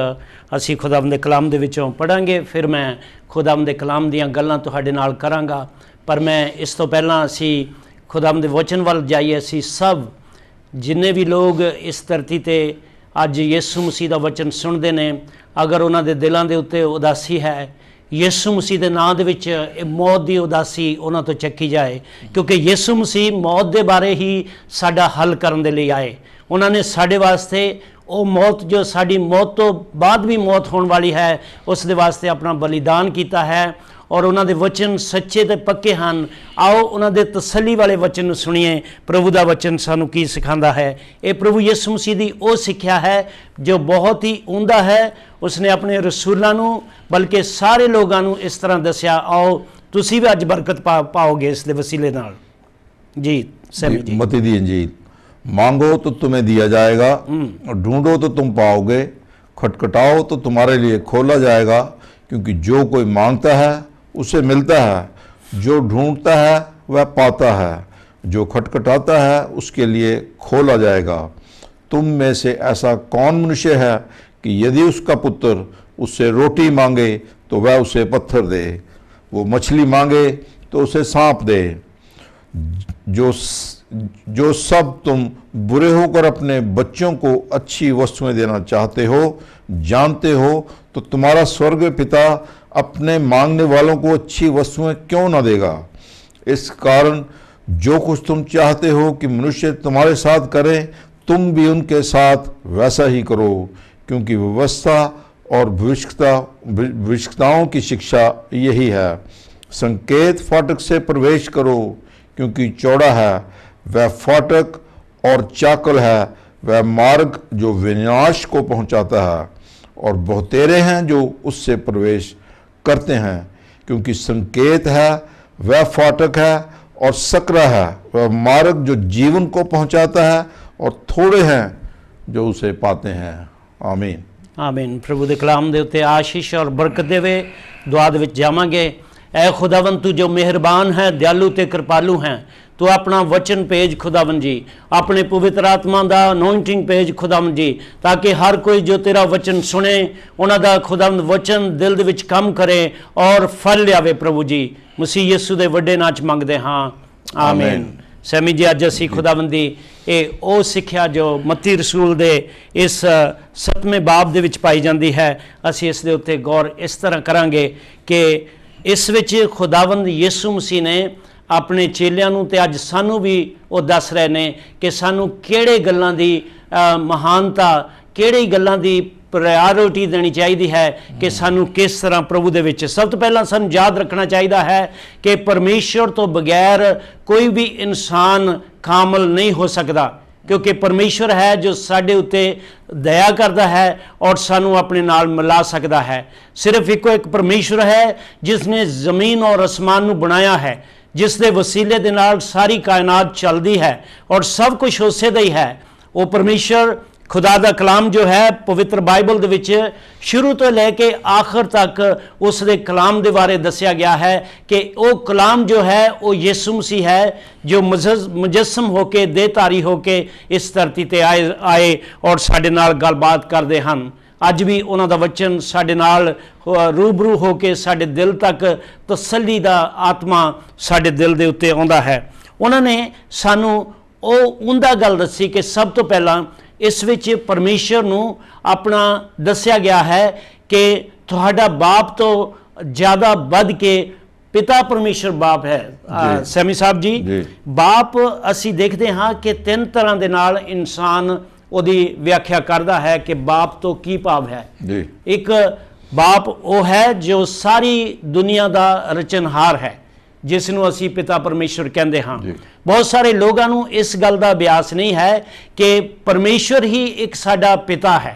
ਅਸੀਂ ਖੁਦਾਵੰਦ ਦੇ ਕਲਾਮ ਦੇ ਵਿੱਚੋਂ ਪੜ੍ਹਾਂਗੇ। ਫਿਰ ਮੈਂ ਖੁਦਾਵੰਦ ਦੇ ਕਲਾਮ ਦੀਆਂ ਗੱਲਾਂ ਤੁਹਾਡੇ ਨਾਲ ਕਰਾਂਗਾ। ਪਰ ਮੈਂ ਇਸ ਤੋਂ ਪਹਿਲਾਂ ਅਸੀਂ ਖੁਦਾਵੰਦ ਦੇ ਵਚਨ ਵੱਲ ਜਾਈਏ। ਅਸੀਂ ਸਭ ਜਿੰਨੇ ਵੀ ਲੋਕ ਇਸ ਧਰਤੀ 'ਤੇ ਅੱਜ ਯਿਸੂ ਮਸੀਹ ਦਾ ਵਚਨ ਸੁਣਦੇ ਨੇ, ਅਗਰ ਉਹਨਾਂ ਦੇ ਦਿਲਾਂ ਦੇ ਉੱਤੇ ਉਦਾਸੀ ਹੈ, ਯਿਸੂ ਮਸੀਹ ਦੇ ਨਾਂ ਦੇ ਵਿੱਚ ਇਹ ਮੌਤ ਦੀ ਉਦਾਸੀ ਉਹਨਾਂ ਤੋਂ ਚੱਕੀ ਜਾਏ, ਕਿਉਂਕਿ ਯਿਸੂ ਮਸੀਹ ਮੌਤ ਦੇ ਬਾਰੇ ਹੀ ਸਾਡਾ ਹੱਲ ਕਰਨ ਦੇ ਲਈ ਆਏ। ਉਹਨਾਂ ਨੇ ਸਾਡੇ ਵਾਸਤੇ ਉਹ ਮੌਤ, ਜੋ ਸਾਡੀ ਮੌਤ ਤੋਂ ਬਾਅਦ ਵੀ ਮੌਤ ਹੋਣ ਵਾਲੀ ਹੈ, ਉਸ ਦੇ ਵਾਸਤੇ ਆਪਣਾ ਬਲੀਦਾਨ ਕੀਤਾ ਹੈ ਔਰ ਉਹਨਾਂ ਦੇ ਵਚਨ ਸੱਚੇ ਤੇ ਪੱਕੇ ਹਨ। ਆਓ ਉਹਨਾਂ ਦੇ ਤਸੱਲੀ ਵਾਲੇ ਵਚਨ ਨੂੰ ਸੁਣੀਏ। ਪ੍ਰਭੂ ਦਾ ਵਚਨ ਸਾਨੂੰ ਕੀ ਸਿਖਾਉਂਦਾ ਹੈ? ਇਹ ਪ੍ਰਭੂ ਯਿਸੂ ਮਸੀਹ ਦੀ ਉਹ ਸਿੱਖਿਆ ਹੈ ਜੋ ਬਹੁਤ ਹੀ ਉਮਦਾ ਹੈ। ਉਸਨੇ ਆਪਣੇ ਰਸੂਲਾਂ ਨੂੰ, ਬਲਕਿ ਸਾਰੇ ਲੋਕਾਂ ਨੂੰ ਇਸ ਤਰ੍ਹਾਂ ਦੱਸਿਆ। ਆਓ ਤੁਸੀਂ ਵੀ ਅੱਜ ਬਰਕਤ ਪਾਓਗੇ ਇਸ ਦੇ ਵਸੀਲੇ ਨਾਲ। ਜੀ ਸੈਮੀ ਜੀ। ਮਤੀ ਦੀ ਅੰਜੀਲ, मांगो तो तुम्हें दिया जाएगा, ढूंढो तो तुम पाओगे, खटखटाओ तो तुम्हारे लिए खोला जाएगा, क्योंकि जो कोई मांगता है उसे मिलता है, जो ढूंढता है वह पाता है, जो खटखटाता है उसके लिए खोला जाएगा। तुम में से ऐसा कौन मनुष्य है कि यदि उसका पुत्र उससे रोटी मांगे तो वह उसे पत्थर दे, वो मछली मांगे तो उसे सांप दे। जो सब तुम बुरे होकर अपने बच्चों को अच्छी वस्तुएं देना चाहते हो, जानते हो तो तुम्हारा स्वर्ग पिता अपने मांगने वालों को अच्छी वस्तुएं क्यों न देगा। इस कारण जो कुछ तुम चाहते हो कि मनुष्य तुम्हारे साथ करें, तुम भी उनके साथ वैसा ही करो, क्योंकि व्यवस्था और भविष्यताओं की शिक्षा यही है। संकेत फाटक से प्रवेश करो, क्योंकि चौड़ा है वह फाटक और चाकल है वह मार्ग जो विनाश को पहुंचाता है, और बहुतेरे हैं जो उससे प्रवेश करते हैं, क्योंकि संकेत है, वह फाटक है और सकरा है, वह मार्ग जो जीवन को पहुंचाता है, और थोड़े हैं जो उसे पाते हैं। आमीन। आमीन। प्रभु ਦੇ ਕਲਾਮ ਦੇ ਉੱਤੇ ਆਸ਼ੀਸ਼ ਔਰ ਬਰਕਤ ਦੇਵੇ। ਦੁਆ ਦੇ ਵਿੱਚ ਜਾਵਾਂਗੇ। ਐ ਖੁਦਾਵੰ ਤੂੰ ਜੋ ਮਿਹਰਬਾਨ ਹੈ, ਦਿਆਲੂ ਤੇ ਕਿਰਪਾਲੂ ਹੈ, ਤੂੰ ਆਪਣਾ ਵਚਨ ਭੇਜ ਖੁਦਾਵੰ ਜੀ, ਆਪਣੇ ਪਵਿੱਤਰ ਆਤਮਾ ਦਾ ਅਨੋਇੰਟਿੰਗ ਭੇਜ ਖੁਦਾਵੰ ਜੀ, ਤਾਂ ਕਿ ਹਰ ਕੋਈ ਜੋ ਤੇਰਾ ਵਚਨ ਸੁਣੇ ਉਹਨਾਂ ਦਾ ਖੁਦਾਵੰ ਵਚਨ ਦਿਲ ਦੇ ਵਿੱਚ ਕੰਮ ਕਰੇ ਔਰ ਫਲ ਲਿਆਵੇ। ਪ੍ਰਭੂ ਜੀ ਮਸੀਹ ਯਿਸੂ ਦੇ ਵੱਡੇ ਨਾਂ 'ਚ ਮੰਗਦੇ ਹਾਂ। ਆਮੀਨ। ਸੈਮੀ ਜੀ ਅੱਜ ਅਸੀਂ ਖੁਦਾਵੰਦ ਦੀ ਇਹ ਉਹ ਸਿੱਖਿਆ ਜੋ ਮੱਤੀ ਰਸੂਲ ਦੇ ਇਸ 7ਵੇਂ ਬਾਬ ਦੇ ਵਿੱਚ ਪਾਈ ਜਾਂਦੀ ਹੈ, ਅਸੀਂ ਇਸ ਦੇ ਉੱਤੇ ਗੌਰ ਇਸ ਤਰ੍ਹਾਂ ਕਰਾਂਗੇ ਕਿ ਇਸ ਵਿੱਚ ਖੁਦਾਵੰਦ ਯਿਸੂ ਮਸੀਹ ਨੇ ਆਪਣੇ ਚੇਲਿਆਂ ਨੂੰ ਤੇ ਅੱਜ ਸਾਨੂੰ ਵੀ ਉਹ ਦੱਸ ਰਹੇ ਨੇ ਕਿ ਸਾਨੂੰ ਕਿਹੜੇ ਗੱਲਾਂ ਦੀ ਮਹਾਨਤਾ, ਕਿਹੜੀ ਗੱਲਾਂ ਦੀ ਪ੍ਰਾਇਓਰਿਟੀ ਦੇਣੀ ਚਾਹੀਦੀ ਹੈ ਕਿ ਸਾਨੂੰ ਕਿਸ ਤਰ੍ਹਾਂ ਪ੍ਰਭੂ ਦੇ ਵਿੱਚ। ਸਭ ਤੋਂ ਪਹਿਲਾਂ ਸਾਨੂੰ ਯਾਦ ਰੱਖਣਾ ਚਾਹੀਦਾ ਹੈ ਕਿ ਪਰਮੇਸ਼ਵਰ ਤੋਂ ਬਗੈਰ ਕੋਈ ਵੀ ਇਨਸਾਨ ਕਾਮਲ ਨਹੀਂ ਹੋ ਸਕਦਾ, ਕਿਉਂਕਿ ਪਰਮੇਸ਼ਵਰ ਹੈ ਜੋ ਸਾਡੇ ਉੱਤੇ ਦਇਆ ਕਰਦਾ ਹੈ ਔਰ ਸਾਨੂੰ ਆਪਣੇ ਨਾਲ ਮਿਲਾ ਸਕਦਾ ਹੈ। ਸਿਰਫ ਇੱਕੋ ਇੱਕ ਪਰਮੇਸ਼ਵਰ ਹੈ ਜਿਸ ਨੇ ਜ਼ਮੀਨ ਔਰ ਅਸਮਾਨ ਨੂੰ ਬਣਾਇਆ ਹੈ, ਜਿਸ ਦੇ ਵਸੀਲੇ ਦੇ ਨਾਲ ਸਾਰੀ ਕਾਇਨਾਤ ਚੱਲਦੀ ਹੈ ਔਰ ਸਭ ਕੁਝ ਉਸੇ ਦਾ ਹੀ ਹੈ। ਉਹ ਪਰਮੇਸ਼ਵਰ खुदा दा कलाम जो है पवित्र बाइबल दे विच शुरू तो लैके आखिर तक उस दे कलाम दे बारे दसिया गया है कि वो कलाम जो है वो यीशु मसीह है जो मुजस्सम होके देहधारी होके इस धरती ते आए और साडे नाल गलबात करते हैं। अज भी उन्हां दा वचन साडे नाल रूबरू होके साडे दिल तक तसल्ली दा आत्मा साडे दिल दे उत्ते आउंदा है। उन्होंने सानू वो उंदा गल दसी कि सब तो पहला इस विच परमेश्वर नूं अपना दस्या गया है कि तुहाडा बाप तो ज़्यादा बध के पिता परमेश्वर बाप है। सैमी साहब जी, बाप असी देखते हाँ कि 3 तरह के नाल इंसान उहदी व्याख्या करता है कि बाप तो की भाव है। एक बाप वो है जो सारी दुनिया का रचनहार है, जिस नूं असी पिता परमेश्वर कहते हाँ। बहुत सारे लोगों नूं इस गल का अभ्यास नहीं है कि परमेश्वर ही एक साडा पिता है,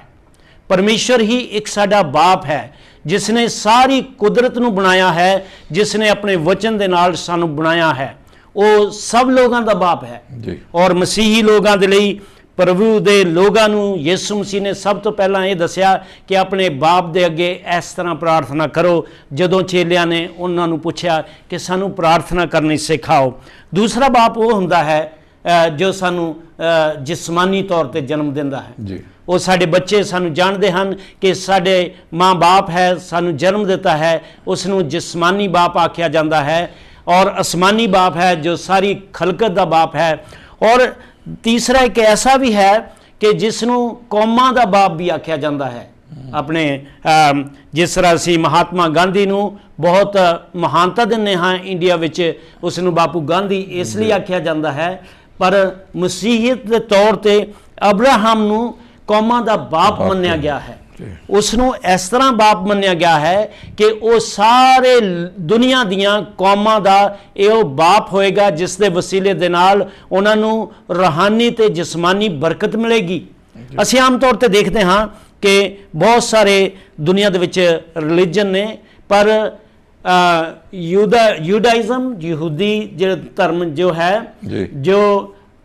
परमेश्वर ही एक साडा बाप है जिसने सारी कुदरत नूं बनाया है, जिसने अपने वचन दे नाल सानू बनाया है। वो सब लोगों का बाप है। और मसीही लोगों के लिए प्रभु दे लोगों नूं यीशु मसीह ने सब तो पहला ये दसिया कि अपने बाप दे अगे इस तरह प्रार्थना करो। जदों चेलियां ने उन्हां नूं पुछया कि सानू प्रार्थना करनी सिखाओ। दूसरा बाप वो हुंदा है जो सानू जिस्मानी तौर पर जन्म दिंदा है। वो साडे बच्चे सानू जानते हैं कि साडे माँ बाप है, सानू जन्म दिता है, उसनूं जिस्मानी बाप आख्या जाता है। और आसमानी बाप है जो सारी खलकत का बाप है। और तीसरा एक ऐसा भी है कि जिसनों कौमां दा बाप भी आख्या जाता है। अपने जिस तरह असी महात्मा गांधी नूं बहुत महानता दिंदे हाँ इंडिया विच, उसनूं बापू गांधी इसलिए आख्या जाता है, पर मसीहियत के तौर पर अब्राहम नूं कौमां दा बाप मन्निया गया है। उसनों इस तरह बाप मन्निया गया है कि वो सारे दुनिया दियां कौमां दा यो बाप होएगा जिस दे वसीले दे नाल उन्हां नूं रूहानी ते जिस्मानी बरकत मिलेगी। असीं आम तौर ते देखते हाँ कि बहुत सारे दुनिया दे विच रिलीजन ने, पर यूडाइज़म यहूदी जो धर्म जो है, जो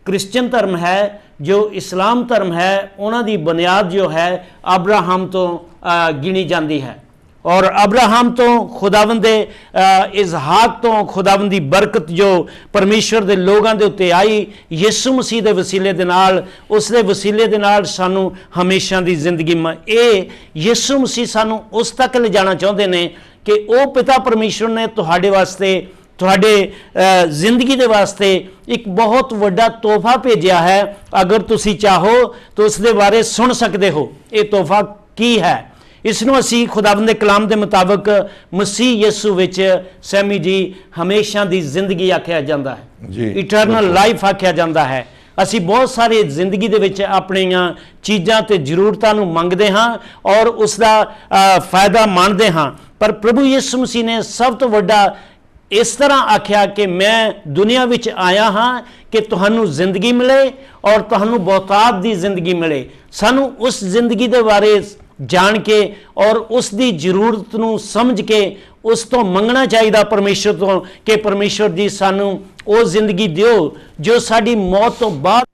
क्रिश्चियन धर्म है, जो इस्लाम धर्म है, उन्हां दी बुनियाद जो है अब्राहम तो गिनी जाती है। और अब्राहम तो खुदावंद दे इजहाक तो खुदावंद दी बरकत जो परमेश्वर दे लोगों के उत्ते आई यीशु मसीह दे वसीले दे नाल, उस दे वसीले दे नाल सानू हमेशा दी जिंदगी यीशु मसीह सानू उस तक ले जाना चाहते हैं कि वो पिता परमेश्वर ने तुहाडे वास्ते, तुहाडे जिंदगी दे वास्ते एक बहुत वड्डा तोहफा भेजा है। अगर तुसी चाहो तो उस दे बारे सुन सकते हो। ये तोहफा की है? इसनों असी खुदावंद दे कलाम के मुताबिक मसीह यीशु विच सैमी जी हमेशा दी जिंदगी आख्या जाता है, इटरनल लाइफ आख्या जाता है। असी बहुत सारे जिंदगी दे विच अपनियां चीज़ां ते जरूरतां नूं मंगदे हाँ और उसका फायदा माणदे हाँ, पर प्रभु यीशु मसीह ने सब तो वड्डा इस तरह आख्या कि मैं दुनिया विच आया हाँ कि तुहानू जिंदगी मिले और तुहानू बहुतात दी जिंदगी मिले। सानू उस जिंदगी दे बारे ਜਾਣ ਕੇ ਔਰ ਉਸ ਦੀ ਜ਼ਰੂਰਤ ਨੂੰ ਸਮਝ ਕੇ ਉਸ ਤੋਂ ਮੰਗਣਾ ਚਾਹੀਦਾ ਪਰਮੇਸ਼ਰ ਤੋਂ ਕਿ ਪਰਮੇਸ਼ਰ ਜੀ ਸਾਨੂੰ ਉਹ ਜ਼ਿੰਦਗੀ ਦਿਓ ਜੋ ਸਾਡੀ ਮੌਤ ਤੋਂ ਬਾਅਦ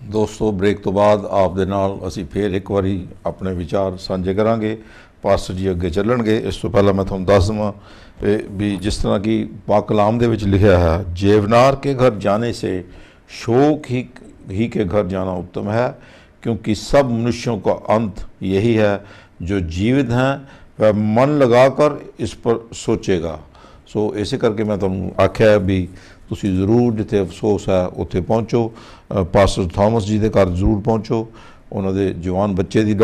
ਦੋਸਤੋ, ਬ੍ਰੇਕ ਤੋਂ ਬਾਅਦ ਆਪ ਦੇ ਨਾਲ ਅਸੀਂ ਫੇਰ ਇੱਕ ਵਾਰੀ ਆਪਣੇ ਵਿਚਾਰ ਸਾਂਝੇ ਕਰਾਂਗੇ। ਪਾਸਟਰ ਜੀ ਅੱਗੇ ਚੱਲਣਗੇ। ਇਸ ਤੋਂ ਪਹਿਲਾਂ ਮੈਂ ਤੁਹਾਨੂੰ ਦੱਸ ਦੇਵਾਂ ਵੀ ਜਿਸ ਤਰ੍ਹਾਂ ਕਿ ਪਾਕ ਕਲਾਮ ਦੇ ਵਿੱਚ ਲਿਖਿਆ ਹੈ, जेवनार के घर जाने से शोक ही के घर जाना उत्तम है, क्योंकि सब मनुष्यों का अंत यही है। जो जीवित हैं वह मन लगाकर इस पर सोचेगा। सो इसे करके मैं तुहानूं आख्या है भी तुसी ज़रूर जिथे अफसोस है उत्थे पहुँचो। पास्टर थॉमस जी के घर जरूर पहुँचो। ਉਹਨਾਂ ਦੇ ਜਵਾਨ ਬੱਚੇ ਦੀ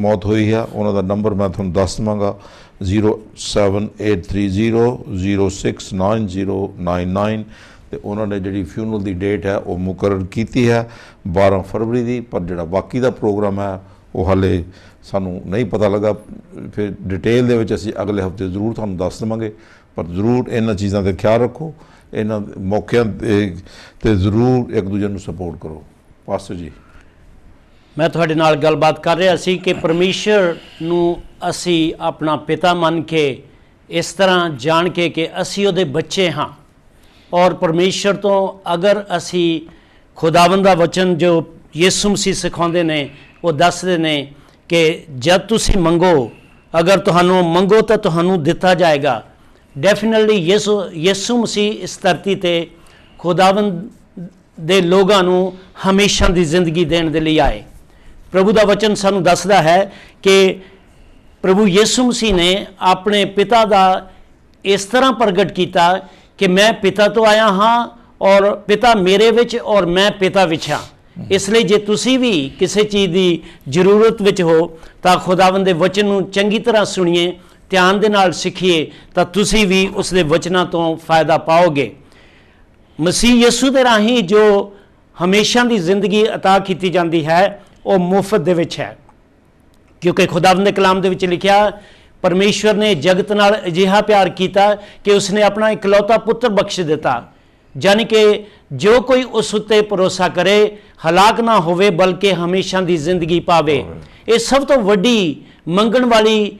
ਮੌਤ ਹੋਈ ਹੈ। ਉਹਨਾਂ ਦਾ ਨੰਬਰ ਮੈਂ ਤੁਹਾਨੂੰ ਦੱਸ ਦੇਵਾਂਗਾ, 07830069099 ਤੇ ਉਹਨਾਂ ਨੇ ਜਿਹੜੀ ਫਿਊਨਰਲ ਦੀ ਡੇਟ ਹੈ ਉਹ ਮੁਕਰਰ ਕੀਤੀ ਹੈ 12 ਫਰਵਰੀ ਦੀ। ਪਰ ਜਿਹੜਾ ਬਾਕੀ ਦਾ ਪ੍ਰੋਗਰਾਮ ਹੈ ਉਹ ਹਾਲੇ ਸਾਨੂੰ ਨਹੀਂ ਪਤਾ ਲੱਗਾ। ਫਿਰ ਡਿਟੇਲ ਦੇ ਵਿੱਚ ਅਸੀਂ ਅਗਲੇ ਹਫਤੇ ਜ਼ਰੂਰ ਤੁਹਾਨੂੰ ਦੱਸ ਦੇਵਾਂਗੇ। ਪਰ ਜ਼ਰੂਰ ਇਹਨਾਂ ਚੀਜ਼ਾਂ 'ਤੇ ਖਿਆਲ ਰੱਖੋ, ਇਹਨਾਂ ਮੌਕਿਆਂ 'ਤੇ ਜ਼ਰੂਰ ਇੱਕ ਦੂਜੇ ਨੂੰ ਸਪੋਰਟ ਕਰੋ। ਪਾਸਟਰ ਜੀ, ਮੈਂ ਤੁਹਾਡੇ ਨਾਲ ਗੱਲਬਾਤ ਕਰ ਰਿਹਾ ਸੀ ਕਿ ਪਰਮੇਸ਼ਰ ਨੂੰ ਅਸੀਂ ਆਪਣਾ ਪਿਤਾ ਮੰਨ ਕੇ, ਇਸ ਤਰ੍ਹਾਂ ਜਾਣ ਕੇ ਕਿ ਅਸੀਂ ਉਹਦੇ ਬੱਚੇ ਹਾਂ, ਔਰ ਪਰਮੇਸ਼ਰ ਤੋਂ ਅਗਰ ਅਸੀਂ ਖੁਦਾਵੰਦ ਦਾ ਵਚਨ ਜੋ ਯਿਸੂ ਮਸੀਹ ਸਿਖਾਉਂਦੇ ਨੇ ਉਹ ਦੱਸਦੇ ਨੇ ਕਿ ਜਦ ਤੁਸੀਂ ਮੰਗੋ, ਅਗਰ ਤੁਹਾਨੂੰ ਮੰਗੋ ਤਾਂ ਤੁਹਾਨੂੰ ਦਿੱਤਾ ਜਾਏਗਾ। ਡੈਫੀਨਿਟਲੀ ਯਿਸੂ ਮਸੀਹ ਇਸ ਧਰਤੀ 'ਤੇ ਖੁਦਾਵੰਦ ਦੇ ਲੋਕਾਂ ਨੂੰ ਹਮੇਸ਼ਾ ਦੀ ਜ਼ਿੰਦਗੀ ਦੇਣ ਦੇ ਲਈ ਆਏ। ਪ੍ਰਭੂ ਦਾ ਵਚਨ ਸਾਨੂੰ ਦੱਸਦਾ ਹੈ ਕਿ ਪ੍ਰਭੂ ਯਿਸੂ ਮਸੀਹ ਨੇ ਆਪਣੇ ਪਿਤਾ ਦਾ ਇਸ ਤਰ੍ਹਾਂ ਪ੍ਰਗਟ ਕੀਤਾ ਕਿ ਮੈਂ ਪਿਤਾ ਤੋਂ ਆਇਆ ਹਾਂ ਔਰ ਪਿਤਾ ਮੇਰੇ ਵਿੱਚ ਔਰ ਮੈਂ ਪਿਤਾ ਵਿੱਚ ਹਾਂ। ਇਸ ਲਈ ਜੇ ਤੁਸੀਂ ਵੀ ਕਿਸੇ ਚੀਜ਼ ਦੀ ਜ਼ਰੂਰਤ ਵਿੱਚ ਹੋ ਤਾਂ ਖੁਦਾਵੰਦ ਦੇ ਵਚਨ ਨੂੰ ਚੰਗੀ ਤਰ੍ਹਾਂ ਸੁਣੀਏ, ਧਿਆਨ ਦੇ ਨਾਲ ਸਿੱਖੀਏ, ਤਾਂ ਤੁਸੀਂ ਵੀ ਉਸ ਦੇ ਵਚਨਾਂ ਤੋਂ ਫਾਇਦਾ ਪਾਓਗੇ। ਮਸੀਹ ਯਿਸੂ ਦੇ ਰਾਹੀਂ ਜੋ ਹਮੇਸ਼ਾ ਦੀ ਜ਼ਿੰਦਗੀ ਅਤਾ ਕੀਤੀ ਜਾਂਦੀ ਹੈ ਉਹ ਮੁਫਤ ਦੇ ਵਿੱਚ ਹੈ, ਕਿਉਂਕਿ ਖੁਦਾਵੰਦ ਦੇ ਕਲਾਮ ਦੇ ਵਿੱਚ ਲਿਖਿਆ, ਪਰਮੇਸ਼ਵਰ ਨੇ ਜਗਤ ਨਾਲ ਅਜਿਹਾ ਪਿਆਰ ਕੀਤਾ ਕਿ ਉਸਨੇ ਆਪਣਾ ਇਕਲੌਤਾ ਪੁੱਤਰ ਬਖਸ਼ ਦਿੱਤਾ, ਯਾਨੀ ਕਿ ਜੋ ਕੋਈ ਉਸ ਉੱਤੇ ਭਰੋਸਾ ਕਰੇ ਹਲਾਕ ਨਾ ਹੋਵੇ ਬਲਕਿ ਹਮੇਸ਼ਾ ਦੀ ਜ਼ਿੰਦਗੀ ਪਾਵੇ। ਇਹ ਸਭ ਤੋਂ ਵੱਡੀ ਮੰਗਣ ਵਾਲੀ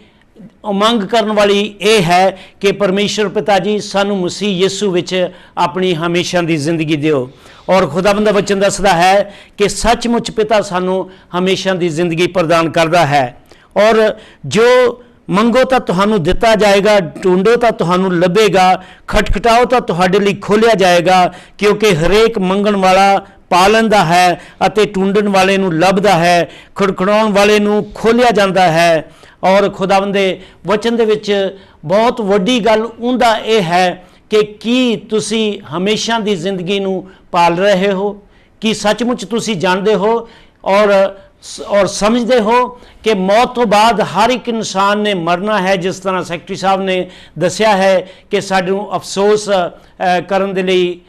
ਮੰਗ ਕਰਨ ਵਾਲੀ ਇਹ ਹੈ ਕਿ ਪਰਮੇਸ਼ਰ ਪਿਤਾ ਜੀ ਸਾਨੂੰ ਮਸੀਹ ਯਿਸੂ ਵਿੱਚ ਆਪਣੀ ਹਮੇਸ਼ਾ ਦੀ ਜ਼ਿੰਦਗੀ ਦਿਓ। ਔਰ ਖੁਦਾਵੰਦ ਦਾ ਵਚਨ ਦੱਸਦਾ ਹੈ ਕਿ ਸੱਚਮੁੱਚ ਪਿਤਾ ਸਾਨੂੰ ਹਮੇਸ਼ਾ ਦੀ ਜ਼ਿੰਦਗੀ ਪ੍ਰਦਾਨ ਕਰਦਾ ਹੈ। ਔਰ ਜੋ ਮੰਗੋ ਤਾਂ ਤੁਹਾਨੂੰ ਦਿੱਤਾ ਜਾਏਗਾ, ਢੂੰਡੋ ਤਾਂ ਤੁਹਾਨੂੰ ਲੱਭੇਗਾ, ਖਟਖਟਾਓ ਤਾਂ ਤੁਹਾਡੇ ਲਈ ਖੋਲ੍ਹਿਆ ਜਾਏਗਾ, ਕਿਉਂਕਿ ਹਰੇਕ ਮੰਗਣ ਵਾਲਾ ਪਾ ਲੈਂਦਾ ਹੈ ਅਤੇ ਢੂੰਡਣ ਵਾਲੇ ਨੂੰ ਲੱਭਦਾ ਹੈ, ਖੜਖੜਾਉਣ ਵਾਲੇ ਨੂੰ ਖੋਲ੍ਹਿਆ ਜਾਂਦਾ ਹੈ। ਔਰ ਖੁਦਾਵੰਦ ਦੇ ਵਚਨ ਦੇ ਵਿੱਚ ਬਹੁਤ ਵੱਡੀ ਗੱਲ ਉਹਦਾ ਇਹ ਹੈ ਕਿ ਕੀ ਤੁਸੀਂ ਹਮੇਸ਼ਾ ਦੀ ਜ਼ਿੰਦਗੀ ਨੂੰ ਪਾਲ ਰਹੇ ਹੋ? ਕੀ ਸੱਚਮੁੱਚ ਤੁਸੀਂ ਜਾਣਦੇ ਹੋ ਔਰ ਸਮਝਦੇ ਹੋ ਕਿ ਮੌਤ ਤੋਂ ਬਾਅਦ ਹਰ ਇੱਕ ਇਨਸਾਨ ਨੇ ਮਰਨਾ ਹੈ? ਜਿਸ ਤਰ੍ਹਾਂ ਸੈਕਟਰੀ ਸਾਹਿਬ ਨੇ ਦੱਸਿਆ ਹੈ ਕਿ ਸਾਨੂੰ ਅਫਸੋਸ ਕਰਨ ਦੇ ਲਈ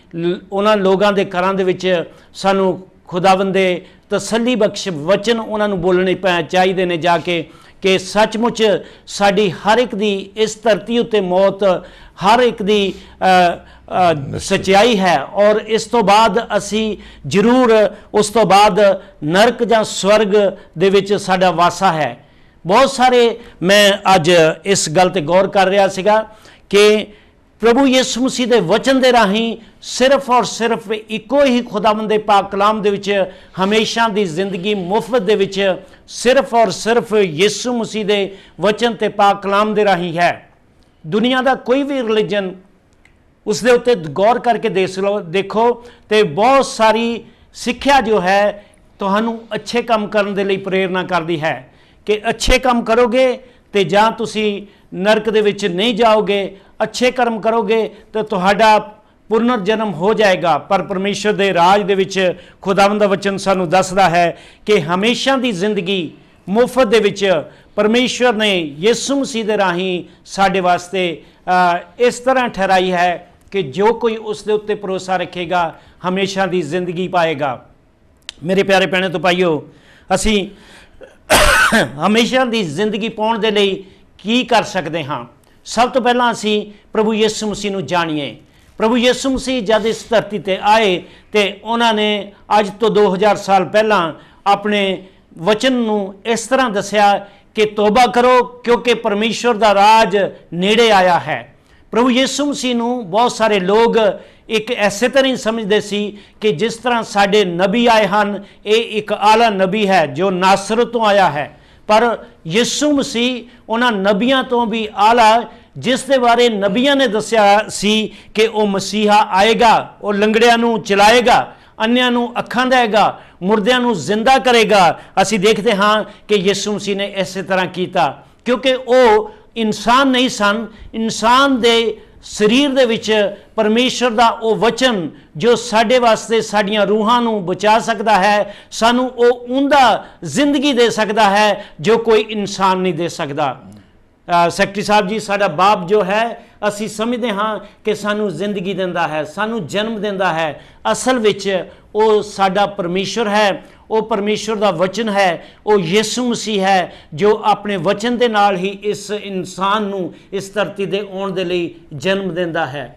ਉਹਨਾਂ ਲੋਕਾਂ ਦੇ ਘਰਾਂ ਦੇ ਵਿੱਚ ਸਾਨੂੰ ਖੁਦਾਵੰਦ ਦੇ ਤਸੱਲੀ ਬਖਸ਼ ਵਚਨ ਉਹਨਾਂ ਨੂੰ ਬੋਲਣੇ ਚਾਹੀਦੇ ਨੇ ਜਾ ਕੇ, ਕਿ ਸੱਚਮੁੱਚ ਸਾਡੀ ਹਰ ਇੱਕ ਦੀ ਇਸ ਧਰਤੀ ਉੱਤੇ ਮੌਤ ਹਰ ਇੱਕ ਦੀ ਸੱਚਾਈ ਹੈ। ਔਰ ਇਸ ਤੋਂ ਬਾਅਦ ਅਸੀਂ ਜ਼ਰੂਰ ਉਸ ਤੋਂ ਬਾਅਦ ਨਰਕ ਜਾਂ ਸਵਰਗ ਦੇ ਵਿੱਚ ਸਾਡਾ ਵਾਸਾ ਹੈ। ਬਹੁਤ ਸਾਰੇ ਮੈਂ ਅੱਜ ਇਸ ਗੱਲ 'ਤੇ ਗੌਰ ਕਰ ਰਿਹਾ ਸੀਗਾ ਕਿ ਪ੍ਰਭੂ ਯਿਸੂ ਮਸੀਹ ਦੇ ਵਚਨ ਦੇ ਰਾਹੀਂ ਸਿਰਫ ਔਰ ਸਿਰਫ ਇੱਕੋ ਹੀ ਖੁਦਾਵੰਦ ਦੇ ਪਾਕ ਕਲਾਮ ਦੇ ਵਿੱਚ ਹਮੇਸ਼ਾ ਦੀ ਜ਼ਿੰਦਗੀ ਮੁਫਤ ਦੇ ਵਿੱਚ ਸਿਰਫ ਔਰ ਸਿਰਫ ਯਿਸੂ ਮਸੀਹ ਦੇ ਵਚਨ ਤੇ ਪਾਕ ਕਲਾਮ ਦੇ ਰਾਹੀਂ ਹੈ। ਦੁਨੀਆ ਦਾ ਕੋਈ ਵੀ ਰਿਲੀਜਨ ਉਸ ਦੇ ਉੱਤੇ ਗੌਰ ਕਰਕੇ ਦੇਖੋ ਤੇ ਬਹੁਤ ਸਾਰੀ ਸਿੱਖਿਆ ਜੋ ਹੈ ਤੁਹਾਨੂੰ ਅੱਛੇ ਕੰਮ ਕਰਨ ਦੇ ਲਈ ਪ੍ਰੇਰਨਾ ਕਰਦੀ ਹੈ ਕਿ ਅੱਛੇ ਕੰਮ ਕਰੋਗੇ ਤੇ ਜਾਂ ਤੁਸੀਂ ਨਰਕ ਦੇ ਵਿੱਚ ਨਹੀਂ ਜਾਓਗੇ, ਅੱਛੇ ਕਰਮ ਕਰੋਗੇ ਤਾਂ ਤੁਹਾਡਾ ਪੁਨਰ ਜਨਮ ਹੋ ਜਾਏਗਾ। ਪਰ ਪਰਮੇਸ਼ਰ ਦੇ ਰਾਜ ਦੇ ਵਿੱਚ ਖੁਦਾਵੰਦ ਦਾ ਵਚਨ ਸਾਨੂੰ ਦੱਸਦਾ ਹੈ ਕਿ ਹਮੇਸ਼ਾ ਦੀ ਜ਼ਿੰਦਗੀ ਮੁਫਤ ਦੇ ਵਿੱਚ ਪਰਮੇਸ਼ਰ ਨੇ ਯਿਸੂ ਮਸੀਹ ਦੇ ਰਾਹੀਂ ਸਾਡੇ ਵਾਸਤੇ ਇਸ ਤਰ੍ਹਾਂ ਠਹਿਰਾਈ ਹੈ ਕਿ ਜੋ ਕੋਈ ਉਸ ਦੇ ਉੱਤੇ ਭਰੋਸਾ ਰੱਖੇਗਾ ਹਮੇਸ਼ਾ ਦੀ ਜ਼ਿੰਦਗੀ ਪਾਏਗਾ। ਮੇਰੇ ਪਿਆਰੇ ਭੈਣੋ ਤੇ ਭਾਈਓ, ਅਸੀਂ ਹਮੇਸ਼ਾ ਦੀ ਜ਼ਿੰਦਗੀ ਪਾਉਣ ਦੇ ਲਈ ਕੀ ਕਰ ਸਕਦੇ ਹਾਂ? ਸਭ ਤੋਂ ਪਹਿਲਾਂ ਅਸੀਂ ਪ੍ਰਭੂ ਯਿਸੂ ਮਸੀਹ ਨੂੰ ਜਾਣੀਏ। ਪ੍ਰਭੂ ਯਿਸੂ ਮਸੀਹ ਜਦ ਇਸ ਧਰਤੀ 'ਤੇ ਆਏ ਤੇ ਉਹਨਾਂ ਨੇ ਅੱਜ ਤੋਂ 2000 ਸਾਲ ਪਹਿਲਾਂ ਆਪਣੇ ਵਚਨ ਨੂੰ ਇਸ ਤਰ੍ਹਾਂ ਦੱਸਿਆ ਕਿ ਤੋਬਾ ਕਰੋ ਕਿਉਂਕਿ ਪਰਮੇਸ਼ਵਰ ਦਾ ਰਾਜ ਨੇੜੇ ਆਇਆ ਹੈ। ਪ੍ਰਭੂ ਯਿਸੂ ਮਸੀਹ ਨੂੰ ਬਹੁਤ ਸਾਰੇ ਲੋਕ ਇੱਕ ਐਸੇ ਤਰ੍ਹਾਂ ਹੀ ਸਮਝਦੇ ਸੀ ਕਿ ਜਿਸ ਤਰ੍ਹਾਂ ਸਾਡੇ ਨਬੀ ਆਏ ਹਨ, ਇਹ ਇੱਕ ਆਲਾ ਨਬੀ ਹੈ ਜੋ ਨਾਸਰਤ ਤੋਂ ਆਇਆ ਹੈ। ਪਰ ਯਿਸੂ ਮਸੀਹ ਉਹਨਾਂ ਨਬੀਆਂ ਤੋਂ ਵੀ ਆਲਾ, ਜਿਸ ਦੇ ਬਾਰੇ ਨਬੀਆਂ ਨੇ ਦੱਸਿਆ ਸੀ ਕਿ ਉਹ ਮਸੀਹਾ ਆਏਗਾ, ਉਹ ਲੰਗੜਿਆਂ ਨੂੰ ਚਲਾਏਗਾ, ਅੰਨ੍ਹਿਆਂ ਨੂੰ ਅੱਖਾਂ ਦੇਗਾ, ਮੁਰਦਿਆਂ ਨੂੰ ਜ਼ਿੰਦਾ ਕਰੇਗਾ। ਅਸੀਂ ਦੇਖਦੇ ਹਾਂ ਕਿ ਯਿਸੂ ਮਸੀਹ ਨੇ ਇਸੇ ਤਰ੍ਹਾਂ ਕੀਤਾ, ਕਿਉਂਕਿ ਉਹ ਇਨਸਾਨ ਨਹੀਂ ਸਨ। ਇਨਸਾਨ ਦੇ ਸਰੀਰ ਦੇ ਵਿੱਚ ਪਰਮੇਸ਼ਰ ਦਾ ਉਹ ਵਚਨ ਜੋ ਸਾਡੇ ਵਾਸਤੇ ਸਾਡੀਆਂ ਰੂਹਾਂ ਨੂੰ ਬਚਾ ਸਕਦਾ ਹੈ, ਸਾਨੂੰ ਉਹ ਉਹਦਾ ਜ਼ਿੰਦਗੀ ਦੇ ਸਕਦਾ ਹੈ ਜੋ ਕੋਈ ਇਨਸਾਨ ਨਹੀਂ ਦੇ ਸਕਦਾ। ਸੈਕਟਰੀ ਸਾਹਿਬ ਜੀ, ਸਾਡਾ ਬਾਪ ਜੋ ਹੈ, ਅਸੀਂ ਸਮਝਦੇ ਹਾਂ ਕਿ ਸਾਨੂੰ ਜ਼ਿੰਦਗੀ ਦਿੰਦਾ ਹੈ, ਸਾਨੂੰ ਜਨਮ ਦਿੰਦਾ ਹੈ। ਅਸਲ ਵਿੱਚ ਉਹ ਸਾਡਾ ਪਰਮੇਸ਼ਰ ਹੈ, ਉਹ ਪਰਮੇਸ਼ਰ ਦਾ ਵਚਨ ਹੈ, ਉਹ ਯਿਸੂ ਮਸੀਹ ਹੈ ਜੋ ਆਪਣੇ ਵਚਨ ਦੇ ਨਾਲ ਹੀ ਇਸ ਇਨਸਾਨ ਨੂੰ ਇਸ ਧਰਤੀ ਦੇ ਆਉਣ ਦੇ ਲਈ ਜਨਮ ਦਿੰਦਾ ਹੈ।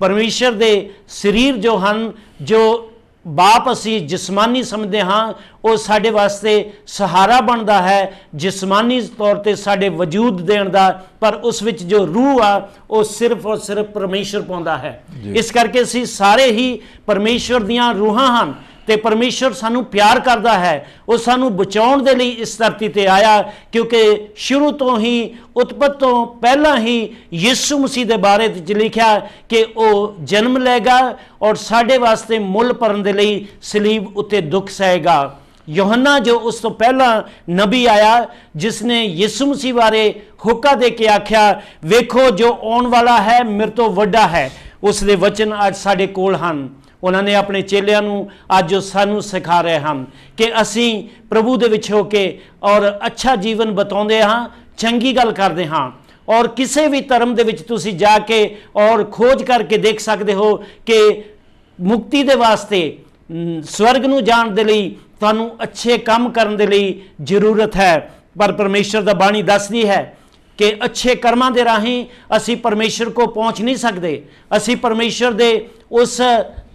ਪਰਮੇਸ਼ਰ ਦੇ ਸਰੀਰ ਜੋ ਹਨ, ਜੋ ਬਾਪ ਅਸੀਂ ਜਿਸਮਾਨੀ ਸਮਝਦੇ ਹਾਂ, ਉਹ ਸਾਡੇ ਵਾਸਤੇ ਸਹਾਰਾ ਬਣਦਾ ਹੈ ਜਿਸਮਾਨੀ ਤੌਰ ਤੇ ਸਾਡੇ ਵਜੂਦ ਦੇਣ ਦਾ, ਪਰ ਉਸ ਵਿੱਚ ਜੋ ਰੂਹ ਆ ਉਹ ਸਿਰਫ ਔਰ ਸਿਰਫ ਪਰਮੇਸ਼ਰ ਪਾਉਂਦਾ ਹੈ। ਇਸ ਕਰਕੇ ਅਸੀਂ ਸਾਰੇ ਹੀ ਪਰਮੇਸ਼ਰ ਦੀਆਂ ਰੂਹਾਂ ਹਨ ਤੇ ਪਰਮੇਸ਼ਰ ਸਾਨੂੰ ਪਿਆਰ ਕਰਦਾ ਹੈ। ਉਹ ਸਾਨੂੰ ਬਚਾਉਣ ਦੇ ਲਈ ਇਸ ਧਰਤੀ ਤੇ ਆਇਆ, ਕਿਉਂਕਿ ਸ਼ੁਰੂ ਤੋਂ ਹੀ, ਉਤਪਤ ਤੋਂ ਪਹਿਲਾਂ ਹੀ ਯਿਸੂ ਮਸੀਹ ਦੇ ਬਾਰੇ ਵਿੱਚ ਲਿਖਿਆ ਕਿ ਉਹ ਜਨਮ ਲਏਗਾ ਔਰ ਸਾਡੇ ਵਾਸਤੇ ਮੁੱਲ ਭਰਨ ਦੇ ਲਈ ਸਲੀਬ ਉੱਤੇ ਦੁੱਖ ਸਹੇਗਾ। ਯੋਹੰਨਾ ਜੋ ਉਸ ਤੋਂ ਪਹਿਲਾਂ ਨਬੀ ਆਇਆ, ਜਿਸ ਨੇ ਯਿਸੂ ਮਸੀਹ ਬਾਰੇ ਹੋਕਾ ਦੇ ਕੇ ਆਖਿਆ, ਵੇਖੋ ਜੋ ਆਉਣ ਵਾਲਾ ਹੈ ਮੇਰੇ ਤੋਂ ਵੱਡਾ ਹੈ। ਉਸ ਦੇ ਵਚਨ ਅੱਜ ਸਾਡੇ ਕੋਲ ਹਨ। ਉਹਨਾਂ ਨੇ ਆਪਣੇ ਚੇਲਿਆਂ ਨੂੰ ਅੱਜ ਸਾਨੂੰ ਸਿਖਾ ਰਹੇ ਹਨ ਕਿ ਅਸੀਂ ਪ੍ਰਭੂ ਦੇ ਵਿੱਚ ਹੋ ਕੇ ਔਰ ਅੱਛਾ ਜੀਵਨ ਬਤਾਉਂਦੇ ਹਾਂ, ਚੰਗੀ ਗੱਲ ਕਰਦੇ ਹਾਂ। ਔਰ ਕਿਸੇ ਵੀ ਧਰਮ ਦੇ ਵਿੱਚ ਤੁਸੀਂ ਜਾ ਕੇ ਔਰ ਖੋਜ ਕਰਕੇ ਦੇਖ ਸਕਦੇ ਹੋ ਕਿ ਮੁਕਤੀ ਦੇ ਵਾਸਤੇ, ਸਵਰਗ ਨੂੰ ਜਾਣ ਦੇ ਲਈ ਤੁਹਾਨੂੰ ਅੱਛੇ ਕੰਮ ਕਰਨ ਦੇ ਲਈ ਜ਼ਰੂਰਤ ਹੈ। ਪਰ ਪਰਮੇਸ਼ਰ ਦਾ ਬਾਣੀ ਦੱਸਦੀ ਹੈ ਕਿ ਅੱਛੇ ਕਰਮਾਂ ਦੇ ਰਾਹੀਂ ਅਸੀਂ ਪਰਮੇਸ਼ਰ ਕੋ ਪਹੁੰਚ ਨਹੀਂ ਸਕਦੇ। ਅਸੀਂ ਪਰਮੇਸ਼ਰ ਦੇ ਉਸ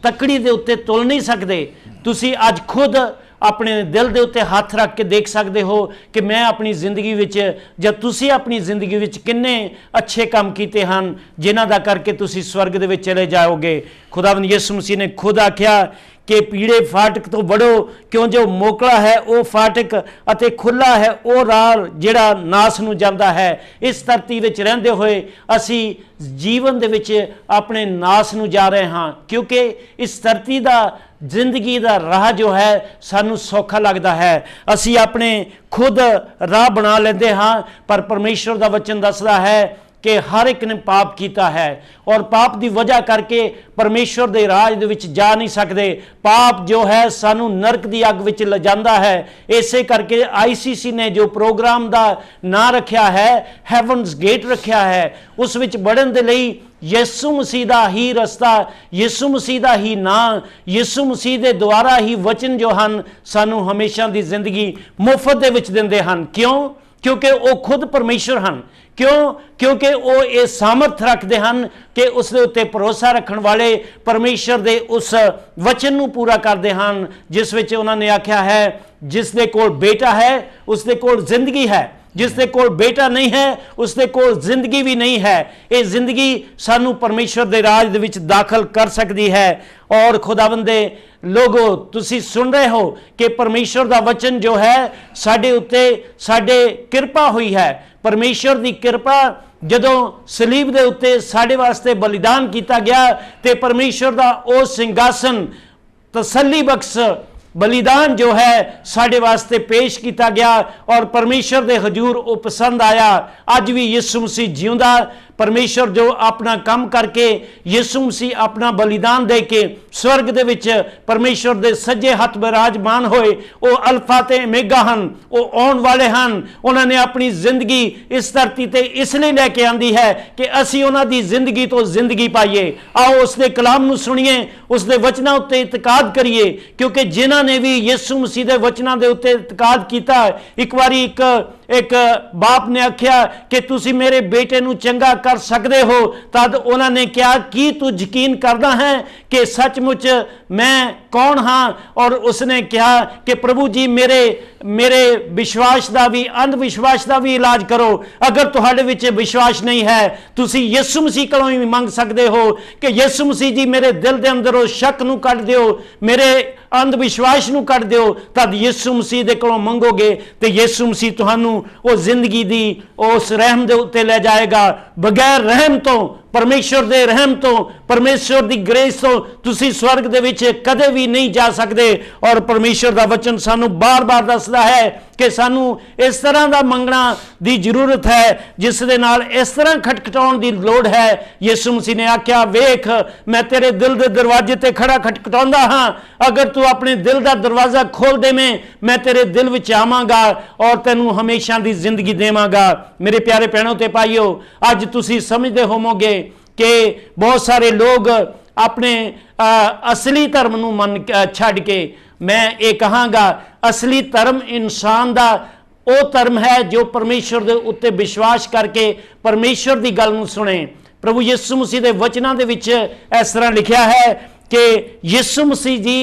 ਤਕੜੀ ਦੇ ਉੱਤੇ ਤੁਲ ਨਹੀਂ ਸਕਦੇ। ਤੁਸੀਂ ਅੱਜ ਖੁਦ ਆਪਣੇ ਦਿਲ ਦੇ ਉੱਤੇ ਹੱਥ ਰੱਖ ਕੇ ਦੇਖ ਸਕਦੇ ਹੋ ਕਿ ਮੈਂ ਆਪਣੀ ਜ਼ਿੰਦਗੀ ਵਿੱਚ ਜਾਂ ਤੁਸੀਂ ਆਪਣੀ ਜ਼ਿੰਦਗੀ ਵਿੱਚ ਕਿੰਨੇ ਅੱਛੇ ਕੰਮ ਕੀਤੇ ਹਨ ਜਿਨ੍ਹਾਂ ਦਾ ਕਰਕੇ ਤੁਸੀਂ ਸਵਰਗ ਦੇ ਵਿੱਚ ਚਲੇ ਜਾਓਗੇ। ਖੁਦਾਵੰਦ ਯਿਸੂ ਮਸੀਹ ਨੇ ਖੁਦ ਆਖਿਆ ਕਿ ਪੀੜੇ ਫਾਟਕ ਤੋਂ ਵੜੋ, ਕਿਉਂ ਜੋ ਮੋਕਲਾ ਹੈ ਉਹ ਫਾਟਕ ਅਤੇ ਖੁੱਲਾ ਹੈ ਉਹ ਰਾਹ ਜਿਹੜਾ ਨਾਸ ਨੂੰ ਜਾਂਦਾ ਹੈ। ਇਸ ਧਰਤੀ ਵਿੱਚ ਰਹਿੰਦੇ ਹੋਏ ਅਸੀਂ ਜੀਵਨ ਦੇ ਵਿੱਚ ਆਪਣੇ ਨਾਸ ਨੂੰ ਜਾ ਰਹੇ ਹਾਂ, ਕਿਉਂਕਿ ਇਸ ਧਰਤੀ ਦਾ ਜ਼ਿੰਦਗੀ ਦਾ ਰਾਹ ਜੋ ਹੈ ਸਾਨੂੰ ਸੌਖਾ ਲੱਗਦਾ ਹੈ। ਅਸੀਂ ਆਪਣੇ ਖੁਦ ਰਾਹ ਬਣਾ ਲੈਂਦੇ ਹਾਂ, ਪਰ ਪਰਮੇਸ਼ਰ ਦਾ ਵਚਨ ਦੱਸਦਾ ਹੈ ਕਿ ਹਰ ਇੱਕ ਨੇ ਪਾਪ ਕੀਤਾ ਹੈ ਔਰ ਪਾਪ ਦੀ ਵਜ੍ਹਾ ਕਰਕੇ ਪਰਮੇਸ਼ਰ ਦੇ ਰਾਜ ਦੇ ਵਿੱਚ ਜਾ ਨਹੀਂ ਸਕਦੇ। ਪਾਪ ਜੋ ਹੈ ਸਾਨੂੰ ਨਰਕ ਦੀ ਅੱਗ ਵਿੱਚ ਲਿਜਾਂਦਾ ਹੈ। ਇਸੇ ਕਰਕੇ ICC ਨੇ ਜੋ ਪ੍ਰੋਗਰਾਮ ਦਾ ਨਾਂ ਰੱਖਿਆ ਹੈ, ਹੈਵਨਸ ਗੇਟ ਰੱਖਿਆ ਹੈ, ਉਸ ਵਿੱਚ ਵੜਨ ਦੇ ਲਈ ਯਿਸੂ ਮਸੀਹ ਦਾ ਹੀ ਰਸਤਾ, ਯਿਸੂ ਮਸੀਹ ਦਾ ਹੀ ਨਾਂ, ਯਿਸੂ ਮਸੀਹ ਦੇ ਦੁਆਰਾ ਹੀ ਵਚਨ ਜੋ ਹਨ ਸਾਨੂੰ ਹਮੇਸ਼ਾ ਦੀ ਜ਼ਿੰਦਗੀ ਮੁਫਤ ਦੇ ਵਿੱਚ ਦਿੰਦੇ ਹਨ। ਕਿਉਂ? ਕਿਉਂਕਿ ਉਹ ਖੁਦ ਪਰਮੇਸ਼ਰ ਹਨ। ਕਿਉਂ? ਕਿਉਂਕਿ ਉਹ ਇਹ ਸਾਮਰਥ ਰੱਖਦੇ ਹਨ ਕਿ ਉਸ ਦੇ ਉੱਤੇ ਭਰੋਸਾ ਰੱਖਣ ਵਾਲੇ ਪਰਮੇਸ਼ਰ ਦੇ ਉਸ ਵਚਨ ਨੂੰ ਪੂਰਾ ਕਰਦੇ ਹਨ, ਜਿਸ ਵਿੱਚ ਉਹਨਾਂ ਨੇ ਆਖਿਆ ਹੈ ਜਿਸ ਦੇ ਕੋਲ ਬੇਟਾ ਹੈ ਉਸ ਦੇ ਕੋਲ ਜ਼ਿੰਦਗੀ ਹੈ, ਜਿਸ ਦੇ ਕੋਲ ਬੇਟਾ ਨਹੀਂ ਹੈ ਉਸ ਦੇ ਕੋਲ ਜ਼ਿੰਦਗੀ ਵੀ ਨਹੀਂ ਹੈ। ਇਹ ਜ਼ਿੰਦਗੀ ਸਾਨੂੰ ਪਰਮੇਸ਼ਰ ਦੇ ਰਾਜ ਦੇ ਵਿੱਚ ਦਾਖਲ ਕਰ ਸਕਦੀ ਹੈ। ਔਰ ਖੁਦਾਵੰਦ ਦੇ ਲੋਗੋ, ਤੁਸੀਂ ਸੁਣ ਰਹੇ ਹੋ ਕਿ ਪਰਮੇਸ਼ਰ ਦਾ ਵਚਨ ਜੋ ਹੈ ਸਾਡੇ ਉੱਤੇ ਸਾਡੇ ਕਿਰਪਾ ਹੋਈ ਹੈ। ਪਰਮੇਸ਼ਰ ਦੀ ਕਿਰਪਾ ਜਦੋਂ ਸਲੀਬ ਦੇ ਉੱਤੇ ਸਾਡੇ ਵਾਸਤੇ ਬਲੀਦਾਨ ਕੀਤਾ ਗਿਆ ਤੇ ਪਰਮੇਸ਼ਰ ਦਾ ਉਹ ਸਿੰਘਾਸਨ ਤਸੱਲੀ ਬਖਸ਼ ਬਲੀਦਾਨ ਜੋ ਹੈ ਸਾਡੇ ਵਾਸਤੇ ਪੇਸ਼ ਕੀਤਾ ਗਿਆ ਔਰ ਪਰਮੇਸ਼ਰ ਦੇ ਹਜ਼ੂਰ ਉਹ ਪਸੰਦ ਆਇਆ। ਅੱਜ ਵੀ ਯਿਸੂ ਮਸੀਹ ਜਿਉਂਦਾ, ਪਰਮੇਸ਼ਰ ਜੋ ਆਪਣਾ ਕੰਮ ਕਰਕੇ ਯਿਸੂ ਮਸੀਹ ਆਪਣਾ ਬਲੀਦਾਨ ਦੇ ਕੇ ਸਵਰਗ ਦੇ ਵਿੱਚ ਪਰਮੇਸ਼ਰ ਦੇ ਸੱਜੇ ਹੱਥ ਬਿਰਾਜਮਾਨ ਹੋਏ, ਉਹ ਅਲਫਾ ਤੇ ਓਮੇਗਾ ਹਨ, ਉਹ ਆਉਣ ਵਾਲੇ ਹਨ। ਉਹਨਾਂ ਨੇ ਆਪਣੀ ਜ਼ਿੰਦਗੀ ਇਸ ਧਰਤੀ ਤੇ ਇਸ ਲਈ ਲੈ ਕੇ ਆਂਦੀ ਹੈ ਕਿ ਅਸੀਂ ਉਹਨਾਂ ਦੀ ਜ਼ਿੰਦਗੀ ਤੋਂ ਜ਼ਿੰਦਗੀ ਪਾਈਏ। ਆਓ ਉਸ ਦੇ ਕਲਾਮ ਨੂੰ ਸੁਣੀਏ, ਉਸ ਦੇ ਵਚਨਾਂ ਉੱਤੇ ਇਤਕਾਦ ਕਰੀਏ, ਕਿਉਂਕਿ ਜਿਨ੍ਹਾਂ ਨੇ ਵੀ ਯਿਸੂ ਮਸੀਹ ਦੇ ਵਚਨਾਂ ਦੇ ਉੱਤੇ ਇਤਕਾਦ ਕੀਤਾ, ਇੱਕ ਵਾਰੀ ਇੱਕ एक बाप ने आख्या कि तुसी मेरे बेटे नू चंगा कर सकते हो, तद उन्होंने कहा कि तू यकीन करदा है कि सचमुच मैं कौन हाँ? और उसने कहा कि प्रभु जी मेरे विश्वास का भी अंधविश्वास का भी इलाज करो। अगर तुहाडे विच विश्वास नहीं है, तुसी यीशु मसीह कोलों ही मंग सकते हो कि यीशु मसीह जी मेरे दिल के अंदरों शक नू कढ दिओ, मेरे अंधविश्वास नू कढ दिओ। तद यीशु मसीह दे कोलों मंगोगे तो यीशु मसीह तुहानू वो जिंदगी दी उस रहम दे उत्ते ले जाएगा। बगैर रहम तो, परमेश्वर दे रहम तो, परमेश्वर दी ग्रेस तो तुसी स्वर्ग दे विच कदे भी नहीं जा सकते। और परमेश्वर दा वचन सानू बार बार दसदा है कि सानू इस तरह दा मंगना दी जरूरत है जिस दे नाल इस तरह खटखटाउण दी लोड़ है। यीशु मसीह ने आख्या, वेख मैं तेरे दिल दे दरवाजे ते खड़ा खटखटाउंदा हां, अगर तू अपने दिल दा दरवाजा खोल देवें मैं तेरे दिल विच आवांगा और तैनू हमेशा दी जिंदगी देवांगा। मेरे प्यारे भैणों ते भाईओ, अज तुसी समझदे होवोगे कि बहुत सारे लोग अपने असली धर्म नू मन छड्ड के, मैं ये कहांगा असली धर्म इंसान दा वो धर्म है जो परमेश्वर दे उत्ते विश्वास करके परमेश्वर दी गल नू सुने। प्रभु यीशु मसीह दे वचनां दे विच इस तरह लिखिया है कि यीशु मसीह जी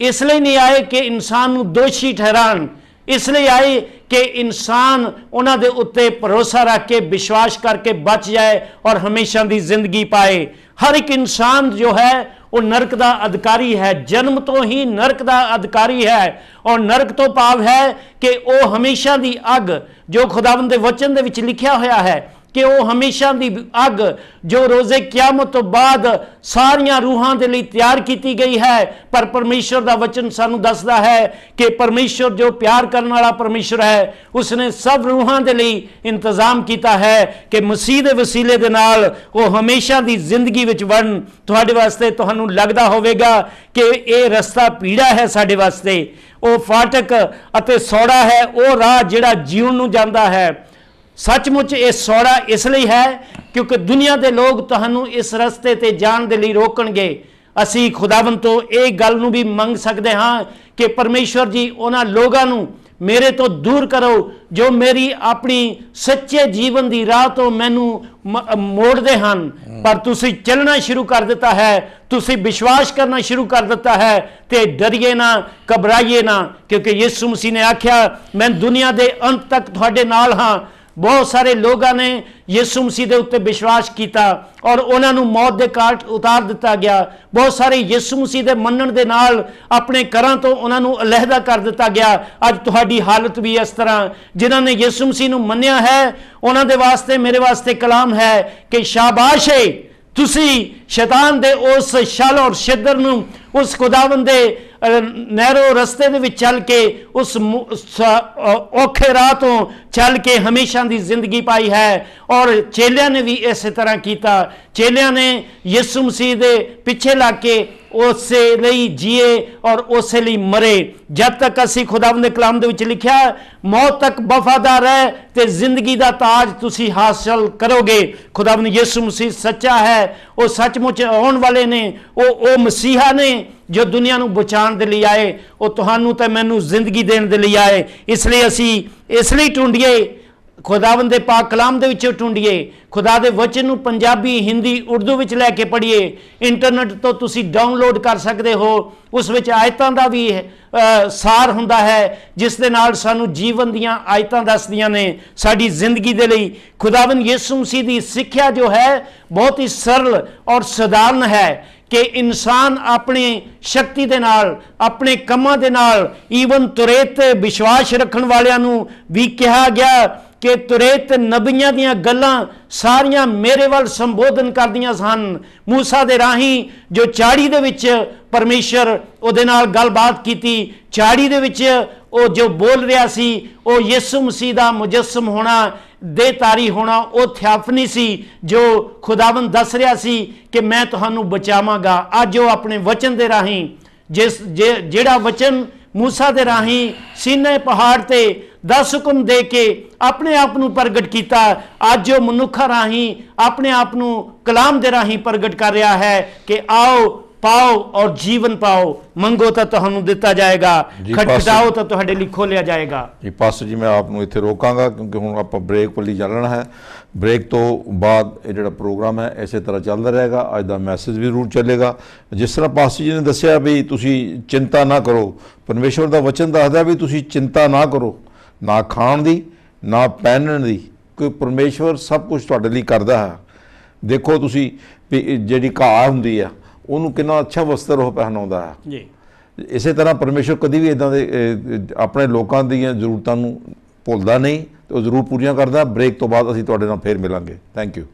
इसलिए नहीं आए कि इंसान नू दोषी ठहरान, इसलिए आए कि इंसान उन्हां दे उत्ते भरोसा रख के विश्वास करके बच जाए और हमेशा दी जिंदगी पाए। हर एक इंसान जो है वो नरक दा अधिकारी है, जन्म तो ही नरक दा अधिकारी है। और नरक तो भाव है कि वो हमेशा दी अग जो खुदावंद दे वचन दे विच लिखिया होया है कि वो हमेशा दी अग जो रोज़े क़यामत तो बाद सारियां रूहां दे लई तैयार की गई है। पर परमेश्वर दा वचन सानू दसदा है कि परमेश्वर जो प्यार करने वाला परमेश्वर है उसने सब रूहां दे लई इंतजाम किया है कि मसीह दे वसीले दे नाल वो हमेशा दी जिंदगी विच वड़न। तुहाडे वास्ते तुहानू लगदा होवेगा कि ये रस्ता पीड़ा है, साडे वास्ते वो फाटक अते सौड़ा है, वो राह जिहड़ा जीवन नू जांदा है। सचमुच ये सौड़ा इसलिए है क्योंकि दुनिया के लोग तुहानू इस रस्ते ते जाण दे लई रोकणगे। असी खुदावंद तो ये गल नू भी मंग सकते हाँ कि परमेश्वर जी उन्हां लोगां नू मेरे तो दूर करो जो मेरी अपनी सच्चे जीवन की राह तो मैनू मोड़ते हैं। पर तुसी चलना शुरू कर दिता है, तुसी विश्वास करना शुरू कर दिता है, तो डरिए ना, घबराइए ना, क्योंकि यीशु मसीह ने आख्या मैं दुनिया के अंत तक तुहाडे नाल हाँ। बहुत सारे लोगों ने यीशु मसीह के उत्ते विश्वास किया और उन्होंने मौत के घाट उतार दिता गया। बहुत सारे यीशु मसीह के मनण दे नाल अपने घरां तो उन्होंने अलहदा कर दिता गया। अज तुहाडी हालत भी इस तरह, जिन्होंने यीशु मसीह नूं मन्निया है उन्हां दे वास्ते मेरे वास्ते कलाम है कि शाबाश है तुसी शैतान दे उस छल और शिद्दत नूं, उस खुदावंद दे नैरो रस्ते दे विच चल के, उस औखे राह तो चल के हमेशा दी जिंदगी पाई है। और चेलियां ने भी इस तरह किया। चेलियां ने यीशु मसीह दे पीछे लग के उसे लिए जिए और उसे लिए मरे। जब तक असी खुदावंद दे कलाम दे विच लिखिया मौत तक वफादार है तो जिंदगी का ताज तुसी हासिल करोगे। खुदावंद यीशु मसीह सच्चा है, वो सचमुच आने वाले ने, वो मसीहा ने जो दुनिया नूं बचाने दे लिए आए, वो तुहानू ते मैनू जिंदगी देने दे लिए आए। इसलिए असी इसलिए ढूंढिए खुदावंद दे पाक कलाम दे विचों ढूंढिए, खुदा दे वचन नूं पंजाबी हिंदी उर्दू विच लैके पढ़िए। इंटरनेट तो तुसी डाउनलोड कर सकते हो, उस विच आयतां दा भी सार हुंदा है जिस दे नाल सानू जीवन दियां आयतां दसदियां ने साडी जिंदगी दे लई। खुदावंद यीशु मसीह दी सिक्ख्या जो है बहुत ही सरल और सधारण है कि इंसान अपनी शक्ति दे नाल, अपने कमां दे नाल, ईवन तुरेत विश्वास रखण वालियां नूं भी कहा गया कि तुरेत नबियां दियां गल्लां सारियां मेरे वाल संबोधन करदियां सन। मूसा दे राही जो चाड़ी दे विच परमेश्वर उहदे नाल गलबात कीती, चाड़ी दे विच वो जो बोल रहा सी वो यीशु मसीह दा मुजस्सम होना, देहधारी होना, वो थियाफनी सी जो खुदावंद दस रहा सी कि मैं तुहानू बचावांगा। अज वो अपने वचन दे राही जेड़ा वचन मूसा दे राही सीने पहाड़ ते 10 हुक्म दे के अपने आप नू प्रगट किया, अज वो मनुखा राही अपने आप नू कलाम दे राही प्रगट कर रहा है कि आओ ਪਾਓ ਔਰ ਜੀਵਨ ਪਾਓ, ਮੰਗੋ ਤਾਂ ਤੁਹਾਨੂੰ ਦਿੱਤਾ ਜਾਏਗਾ, ਜੀ, ਖਟਖਟਾਓ ਤਾਂ ਤੁਹਾਡੇ ਲਈ ਖੋਲਿਆ ਜਾਏਗਾ। ਜੀ ਪਾਸਟਰ ਜੀ, ਮੈਂ ਆਪ ਨੂੰ ਇੱਥੇ ਰੋਕਾਂਗਾ ਕਿਉਂਕਿ ਹੁਣ ਆਪਾਂ ਬ੍ਰੇਕ ਵੱਲ ਚੱਲਣਾ ਹੈ। ਬ੍ਰੇਕ ਤੋਂ ਬਾਅਦ ਇਹ ਜਿਹੜਾ ਪ੍ਰੋਗਰਾਮ ਹੈ ਇਸੇ ਤਰ੍ਹਾਂ ਚੱਲਦਾ ਰਹੇਗਾ। ਅੱਜ ਦਾ ਮੈਸੇਜ ਵੀ ਜ਼ਰੂਰ ਚੱਲੇਗਾ। ਜਿਸ ਤਰ੍ਹਾਂ ਪਾਸਟਰ ਜੀ ਨੇ ਦੱਸਿਆ ਵੀ ਤੁਸੀਂ ਚਿੰਤਾ ਨਾ ਕਰੋ, ਪਰਮੇਸ਼ਵਰ ਦਾ ਵਚਨ ਦੱਸਦਾ ਵੀ ਤੁਸੀਂ ਚਿੰਤਾ ਨਾ ਕਰੋ, ਨਾ ਖਾਣ ਦੀ ਨਾ ਪਹਿਨਣ ਦੀ, ਕਿ ਪਰਮੇਸ਼ਵਰ ਸਭ ਕੁਝ ਤੁਹਾਡੇ ਲਈ ਕਰਦਾ ਹੈ। ਦੇਖੋ ਤੁਸੀਂ ਵੀ ਜਿਹੜੀ ਘਾਹ ਹੁੰਦੀ ਆ ਉਹਨੂੰ ਕਿੰਨਾ ਅੱਛਾ ਵਸਤਰ ਉਹ ਪਹਿਨਾਉਂਦਾ ਹੈ ਜੀ। ਇਸੇ ਤਰ੍ਹਾਂ ਪਰਮੇਸ਼ਵਰ ਕਦੀ ਵੀ ਇੱਦਾਂ ਦੇ ਆਪਣੇ ਲੋਕਾਂ ਦੀਆਂ ਜ਼ਰੂਰਤਾਂ ਨੂੰ ਭੁੱਲਦਾ ਨਹੀਂ ਤੇ ਉਹ ਜ਼ਰੂਰ ਪੂਰੀਆਂ ਕਰਦਾ। ਬ੍ਰੇਕ ਤੋਂ ਬਾਅਦ ਅਸੀਂ ਤੁਹਾਡੇ ਨਾਲ ਫੇਰ ਮਿਲਾਂਗੇ। Thank you.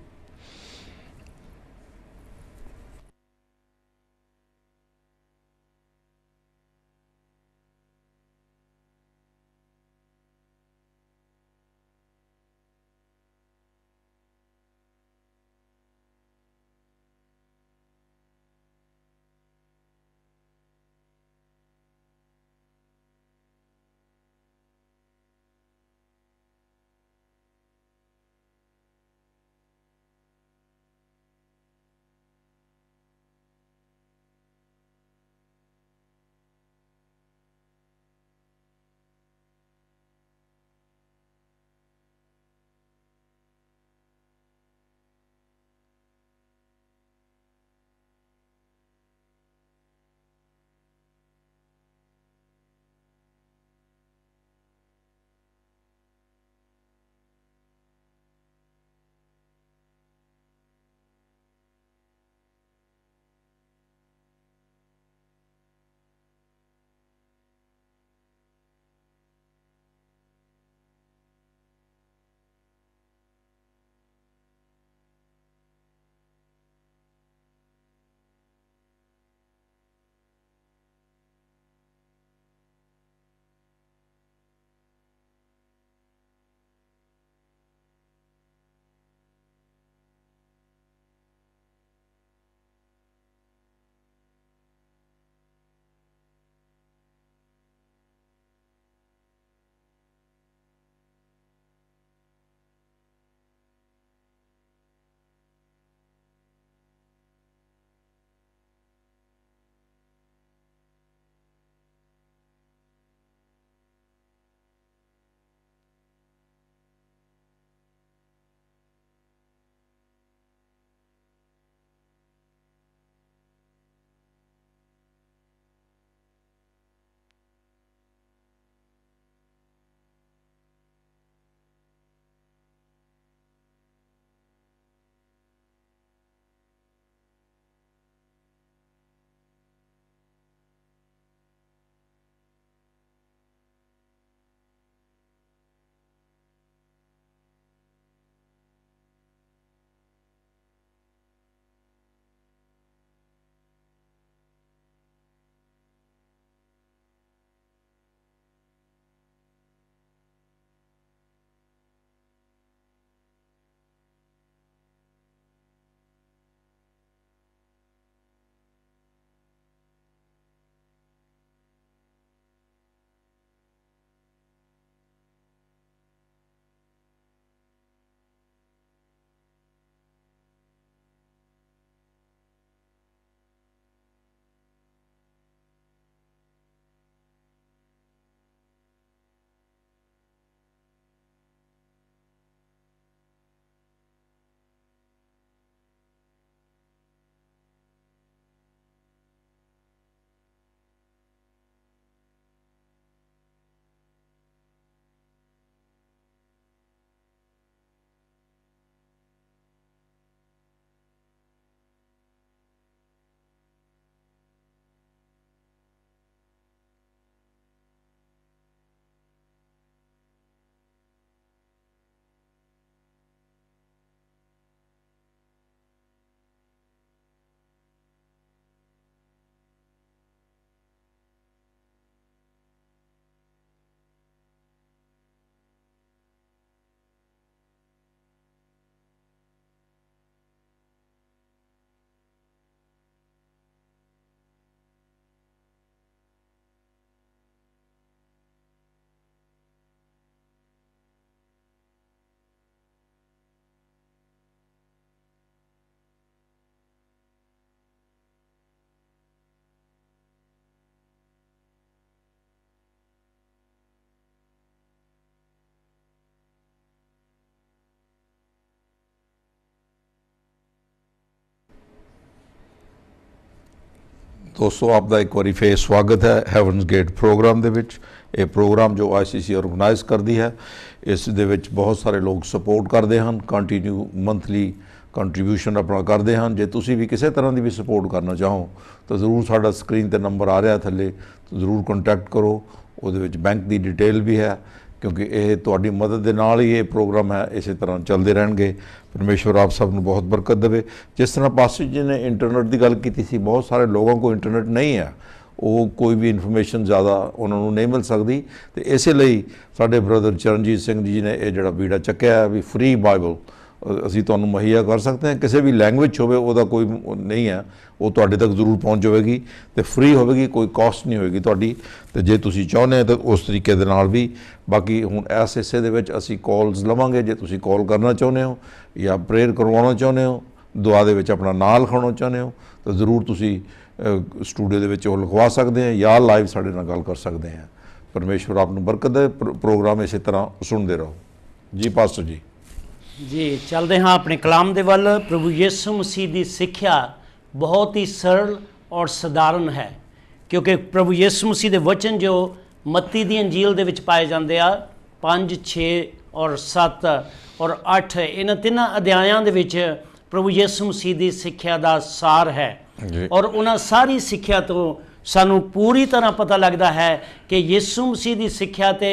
ਦੋਸਤੋ, ਆਪ ਦਾ ਇੱਕ ਵਾਰੀ ਫੇਰ ਸਵਾਗਤ ਹੈ ਹੈਵਨਸ ਗੇਟ ਪ੍ਰੋਗਰਾਮ ਦੇ ਵਿੱਚ। ਇਹ ਪ੍ਰੋਗਰਾਮ ਜੋ ICC ਆਰਗੇਨਾਈਜ਼ ਕਰਦੀ ਹੈ, ਇਸ ਦੇ ਵਿੱਚ ਬਹੁਤ ਸਾਰੇ ਲੋਕ ਸਪੋਰਟ ਕਰਦੇ ਹਨ, ਕੰਟੀਨਿਊ ਮੰਥਲੀ ਕੰਟਰੀਬਿਊਸ਼ਨ ਆਪਣਾ ਕਰਦੇ ਹਨ। ਜੇ ਤੁਸੀਂ ਵੀ ਕਿਸੇ ਤਰ੍ਹਾਂ ਦੀ ਵੀ ਸਪੋਰਟ ਕਰਨਾ ਚਾਹੋ ਤਾਂ ਜ਼ਰੂਰ ਸਾਡਾ ਸਕਰੀਨ 'ਤੇ ਨੰਬਰ ਆ ਰਿਹਾ ਥੱਲੇ, ਜ਼ਰੂਰ ਕੰਟੈਕਟ ਕਰੋ। ਉਹਦੇ ਵਿੱਚ ਬੈਂਕ ਦੀ ਡਿਟੇਲ ਵੀ ਹੈ, ਕਿਉਂਕਿ ਇਹ ਤੁਹਾਡੀ ਮਦਦ ਦੇ ਨਾਲ ਹੀ ਇਹ ਪ੍ਰੋਗਰਾਮ ਹੈ ਇਸੇ ਤਰ੍ਹਾਂ ਚੱਲਦੇ ਰਹਿਣਗੇ। ਪਰਮੇਸ਼ਵਰ ਆਪ ਸਭ ਨੂੰ ਬਹੁਤ ਬਰਕਤ ਦੇਵੇ। ਜਿਸ ਤਰ੍ਹਾਂ ਪਾਸਟਰ ਜੀ ਨੇ ਇੰਟਰਨੈਟ ਦੀ ਗੱਲ ਕੀਤੀ ਸੀ, ਬਹੁਤ ਸਾਰੇ ਲੋਕਾਂ ਕੋਲ ਇੰਟਰਨੈਟ ਨਹੀਂ ਹੈ, ਉਹ ਕੋਈ ਵੀ ਇਨਫੋਰਮੇਸ਼ਨ ਜ਼ਿਆਦਾ ਉਹਨਾਂ ਨੂੰ ਨਹੀਂ ਮਿਲ ਸਕਦੀ, ਅਤੇ ਇਸੇ ਲਈ ਸਾਡੇ ਬ੍ਰਦਰ ਚਰਨਜੀਤ ਸਿੰਘ ਜੀ ਨੇ ਇਹ ਜਿਹੜਾ ਬੀੜਾ ਚੱਕਿਆ ਹੈ ਵੀ ਫ੍ਰੀ ਬਾਈਬਲ ਅਸੀਂ ਤੁਹਾਨੂੰ ਮੁਹੱਈਆ ਕਰ ਸਕਦੇ ਹਾਂ। ਕਿਸੇ ਵੀ ਲੈਂਗੁਏਜ ਹੋਵੇ ਉਹਦਾ ਕੋਈ ਨਹੀਂ ਹੈ, ਉਹ ਤੁਹਾਡੇ ਤੱਕ ਜ਼ਰੂਰ ਪਹੁੰਚ ਜਾਵੇਗੀ ਅਤੇ ਫ੍ਰੀ ਹੋਵੇਗੀ, ਕੋਈ ਕਾਸਟ ਨਹੀਂ ਹੋਵੇਗੀ ਤੁਹਾਡੀ। ਅਤੇ ਜੇ ਤੁਸੀਂ ਚਾਹੁੰਦੇ ਹੋ ਤਾਂ ਉਸ ਤਰੀਕੇ ਦੇ ਨਾਲ ਵੀ। ਬਾਕੀ ਹੁਣ ਇਸ ਹਿੱਸੇ ਦੇ ਵਿੱਚ ਅਸੀਂ ਕਾਲਸ ਲਵਾਂਗੇ। ਜੇ ਤੁਸੀਂ ਕਾਲ ਕਰਨਾ ਚਾਹੁੰਦੇ ਹੋ ਜਾਂ ਪ੍ਰੇਅਰ ਕਰਵਾਉਣਾ ਚਾਹੁੰਦੇ ਹੋ, ਦੁਆ ਦੇ ਵਿੱਚ ਆਪਣਾ ਨਾਂ ਲਿਖਾਉਣਾ ਚਾਹੁੰਦੇ ਹੋ, ਤਾਂ ਜ਼ਰੂਰ ਤੁਸੀਂ ਸਟੂਡੀਓ ਦੇ ਵਿੱਚ ਉਹ ਲਿਖਵਾ ਸਕਦੇ ਆ ਜਾਂ ਲਾਈਵ ਸਾਡੇ ਨਾਲ ਗੱਲ ਕਰ ਸਕਦੇ ਆ। ਪਰਮੇਸ਼ਵਰ ਆਪ ਨੂੰ ਬਰਕਤ ਦੇ। ਪ੍ਰੋਗਰਾਮ ਇਸੇ ਤਰ੍ਹਾਂ ਸੁਣਦੇ ਰਹੋ। ਜੀ ਪਾਸਟਰ ਜੀ। ਜੀ, ਚੱਲਦੇ ਹਾਂ ਆਪਣੇ ਕਲਾਮ ਦੇ ਵੱਲ। ਪ੍ਰਭੂ ਯਿਸੂ ਮਸੀਹ ਦੀ ਸਿੱਖਿਆ ਬਹੁਤ ਹੀ ਸਰਲ ਔਰ ਸਧਾਰਨ ਹੈ, ਕਿਉਂਕਿ ਪ੍ਰਭੂ ਯਿਸੂ ਮਸੀਹ ਦੇ ਵਚਨ ਜੋ ਮੱਤੀ ਦੀ ਅੰਜੀਲ ਦੇ ਵਿੱਚ ਪਾਏ ਜਾਂਦੇ ਆ, 5, 6 ਔਰ 7 ਔਰ 8, ਇਹਨਾਂ ਤਿੰਨਾਂ ਅਧਿਆਇਆਂ ਦੇ ਵਿੱਚ ਪ੍ਰਭੂ ਯਿਸੂ ਮਸੀਹ ਦੀ ਸਿੱਖਿਆ ਦਾ ਸਾਰ ਹੈ। ਔਰ ਉਹਨਾਂ ਸਾਰੀ ਸਿੱਖਿਆ ਤੋਂ ਸਾਨੂੰ ਪੂਰੀ ਤਰ੍ਹਾਂ ਪਤਾ ਲੱਗਦਾ ਹੈ ਕਿ ਯਿਸੂ ਮਸੀਹ ਦੀ ਸਿੱਖਿਆ 'ਤੇ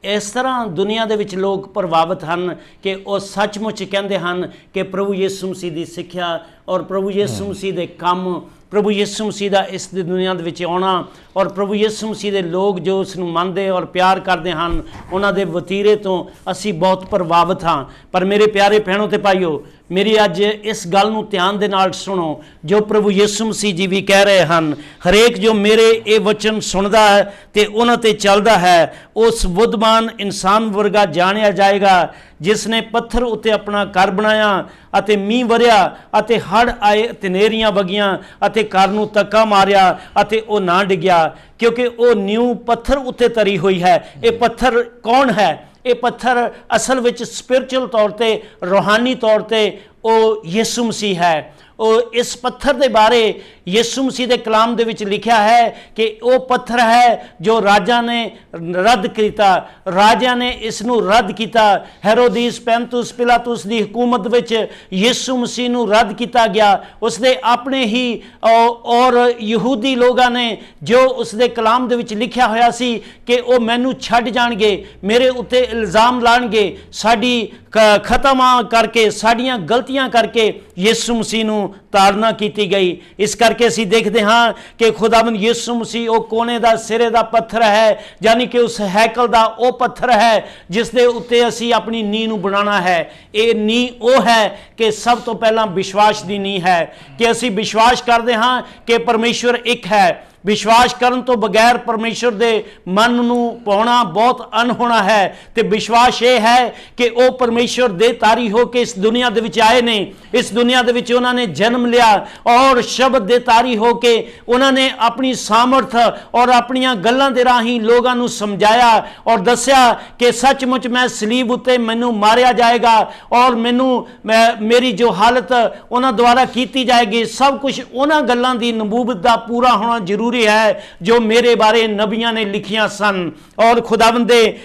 ਇਸ ਤਰ੍ਹਾਂ ਦੁਨੀਆ ਦੇ ਵਿੱਚ ਲੋਕ ਪ੍ਰਭਾਵਿਤ ਹਨ ਕਿ ਉਹ ਸੱਚਮੁੱਚ ਕਹਿੰਦੇ ਹਨ ਕਿ ਪ੍ਰਭੂ ਯਿਸੂ ਮਸੀਹ ਦੀ ਸਿੱਖਿਆ ਔਰ ਪ੍ਰਭੂ ਯਿਸੂ ਮਸੀਹ ਦੇ ਕੰਮ, ਪ੍ਰਭੂ ਯਿਸੂ ਮਸੀਹ ਦਾ ਇਸ ਦੁਨੀਆ ਦੇ ਵਿੱਚ ਆਉਣਾ ਔਰ ਪ੍ਰਭੂ ਯਿਸੂ ਮਸੀਹ ਦੇ ਲੋਕ ਜੋ ਉਸ ਨੂੰ ਮੰਨਦੇ ਔਰ ਪਿਆਰ ਕਰਦੇ ਹਨ, ਉਹਨਾਂ ਦੇ ਵਤੀਰੇ ਤੋਂ ਅਸੀਂ ਬਹੁਤ ਪ੍ਰਭਾਵਿਤ ਹਾਂ। ਪਰ ਮੇਰੇ ਪਿਆਰੇ ਭੈਣੋ ਤੇ ਭਾਈਓ, ਮੇਰੀ ਅੱਜ ਇਸ ਗੱਲ ਨੂੰ ਧਿਆਨ ਦੇ ਨਾਲ ਸੁਣੋ ਜੋ ਪ੍ਰਭੂ ਯਿਸੂ ਮਸੀਹ ਜੀ ਵੀ ਕਹਿ ਰਹੇ ਹਨ। ਹਰੇਕ ਜੋ ਮੇਰੇ ਇਹ ਵਚਨ ਸੁਣਦਾ ਹੈ ਅਤੇ ਉਹਨਾਂ 'ਤੇ ਚੱਲਦਾ ਹੈ, ਉਸ ਬੁੱਧਵਾਨ ਇਨਸਾਨ ਵਰਗਾ ਜਾਣਿਆ ਜਾਏਗਾ, ਜਿਸ ਨੇ ਪੱਥਰ ਉੱਤੇ ਆਪਣਾ ਘਰ ਬਣਾਇਆ ਅਤੇ ਮੀਂਹ ਵਰਿਆ ਅਤੇ ਹੜ੍ਹ ਆਏ, ਹਨੇਰੀਆਂ ਵਗੀਆਂ ਅਤੇ ਘਰ ਨੂੰ ਧੱਕਾ ਮਾਰਿਆ ਅਤੇ ਉਹ ਨਾ ਡਿੱਗਿਆ, ਕਿਉਂਕਿ ਉਹ ਨਿਊ ਪੱਥਰ ਉੱਤੇ ਤਰੀ ਹੋਈ ਹੈ। ਇਹ ਪੱਥਰ ਕੌਣ ਹੈ? ਇਹ ਪੱਥਰ ਅਸਲ ਵਿੱਚ ਸਪਿਰਚੁਅਲ ਤੌਰ 'ਤੇ, ਰੂਹਾਨੀ ਤੌਰ 'ਤੇ ਉਹ ਯਿਸੂ ਮਸੀਹ ਹੈ। ਉਹ ਇਸ ਪੱਥਰ ਦੇ ਬਾਰੇ ਯਿਸੂ ਮਸੀਹ ਦੇ ਕਲਾਮ ਦੇ ਵਿੱਚ ਲਿਖਿਆ ਹੈ ਕਿ ਉਹ ਪੱਥਰ ਹੈ ਜੋ ਰਾਜਾ ਨੇ ਰੱਦ ਕੀਤਾ, ਰਾਜਿਆਂ ਨੇ ਇਸ ਨੂੰ ਰੱਦ ਕੀਤਾ। ਹੈਰੋਦੀਸ, ਪੈਂਤੁਸ, ਪਿਲਾਤੁਸ ਦੀ ਹਕੂਮਤ ਵਿੱਚ ਯਿਸੂ ਮਸੀਹ ਨੂੰ ਰੱਦ ਕੀਤਾ ਗਿਆ। ਉਸਦੇ ਆਪਣੇ ਹੀ ਔਰ ਯਹੂਦੀ ਲੋਕਾਂ ਨੇ ਜੋ ਉਸਦੇ ਕਲਾਮ ਦੇ ਵਿੱਚ ਲਿਖਿਆ ਹੋਇਆ ਸੀ ਕਿ ਉਹ ਮੈਨੂੰ ਛੱਡ ਜਾਣਗੇ, ਮੇਰੇ ਉੱਤੇ ਇਲਜ਼ਾਮ ਲਾਣਗੇ, ਸਾਡੀ ਖਤਮ ਕਰਕੇ, ਸਾਡੀਆਂ ਗਲਤੀਆਂ ਕਰਕੇ ਯਿਸੂ ਮਸੀਹ ਨੂੰ ਤਾੜਨਾ ਕੀਤੀ ਗਈ। ਇਸ ਕਰਕੇ ਅਸੀਂ ਦੇਖਦੇ ਹਾਂ ਕਿ ਖੁਦਾਵੰਦ ਯਿਸੂ ਮਸੀਹ ਉਹ ਕੋਨੇ ਦਾ ਸਿਰੇ ਦਾ ਪੱਥਰ ਹੈ, ਯਾਨੀ ਕਿ ਉਸ ਹੈਕਲ ਦਾ ਉਹ ਪੱਥਰ ਹੈ ਜਿਸ ਦੇ ਉੱਤੇ ਅਸੀਂ ਆਪਣੀ ਨੀਂਹ ਨੂੰ ਬਣਾਉਣਾ ਹੈ। ਇਹ ਨੀਂਹ ਉਹ ਹੈ ਕਿ ਸਭ ਤੋਂ ਪਹਿਲਾਂ ਵਿਸ਼ਵਾਸ ਦੀ ਨੀਂਹ ਹੈ ਕਿ ਅਸੀਂ ਵਿਸ਼ਵਾਸ ਕਰਦੇ ਹਾਂ ਕਿ ਪਰਮੇਸ਼ਵਰ ਇੱਕ ਹੈ। ਵਿਸ਼ਵਾਸ ਕਰਨ ਤੋਂ ਬਗੈਰ ਪਰਮੇਸ਼ਵਰ ਦੇ ਮਨ ਨੂੰ ਪਾਉਣਾ ਬਹੁਤ ਅਣਹੋਣਾ ਹੈ। ਤੇ ਵਿਸ਼ਵਾਸ ਇਹ ਹੈ ਕਿ ਉਹ ਪਰਮੇਸ਼ਵਰ ਦੇ ਤਾਰੀ ਹੋ ਕੇ ਇਸ ਦੁਨੀਆ ਦੇ ਵਿੱਚ ਆਏ ਨੇ, ਇਸ ਦੁਨੀਆ ਦੇ ਵਿੱਚ ਉਹਨਾਂ ਨੇ ਜਨਮ ਲਿਆ ਔਰ ਸ਼ਬਦ ਦੇ ਤਾਰੀ ਹੋ ਕੇ ਉਹਨਾਂ ਨੇ ਆਪਣੀ ਸਾਮਰਥ ਔਰ ਆਪਣੀਆਂ ਗੱਲਾਂ ਦੇ ਰਾਹੀਂ ਲੋਕਾਂ ਨੂੰ ਸਮਝਾਇਆ ਔਰ ਦੱਸਿਆ ਕਿ ਸੱਚਮੁੱਚ ਮੈਂ ਸਲੀਬ ਉੱਤੇ ਮੈਨੂੰ ਮਾਰਿਆ ਜਾਏਗਾ ਔਰ ਮੇਰੀ ਜੋ ਹਾਲਤ ਉਹਨਾਂ ਦੁਆਰਾ ਕੀਤੀ ਜਾਏਗੀ, ਸਭ ਕੁਝ ਉਹਨਾਂ ਗੱਲਾਂ ਦੀ ਨਬੂਵਤ ਦਾ ਪੂਰਾ ਹੋਣਾ ਜ਼ਰੂਰੀ ਹੈ ਜੋ ਮੇਰੇ ਬਾਰੇ ਨਬੀਆਂ ਨੇ ਲਿਖੀਆਂ ਸਨ। ਔਰ ਖੁਦਾਵੰਦ ਦੇ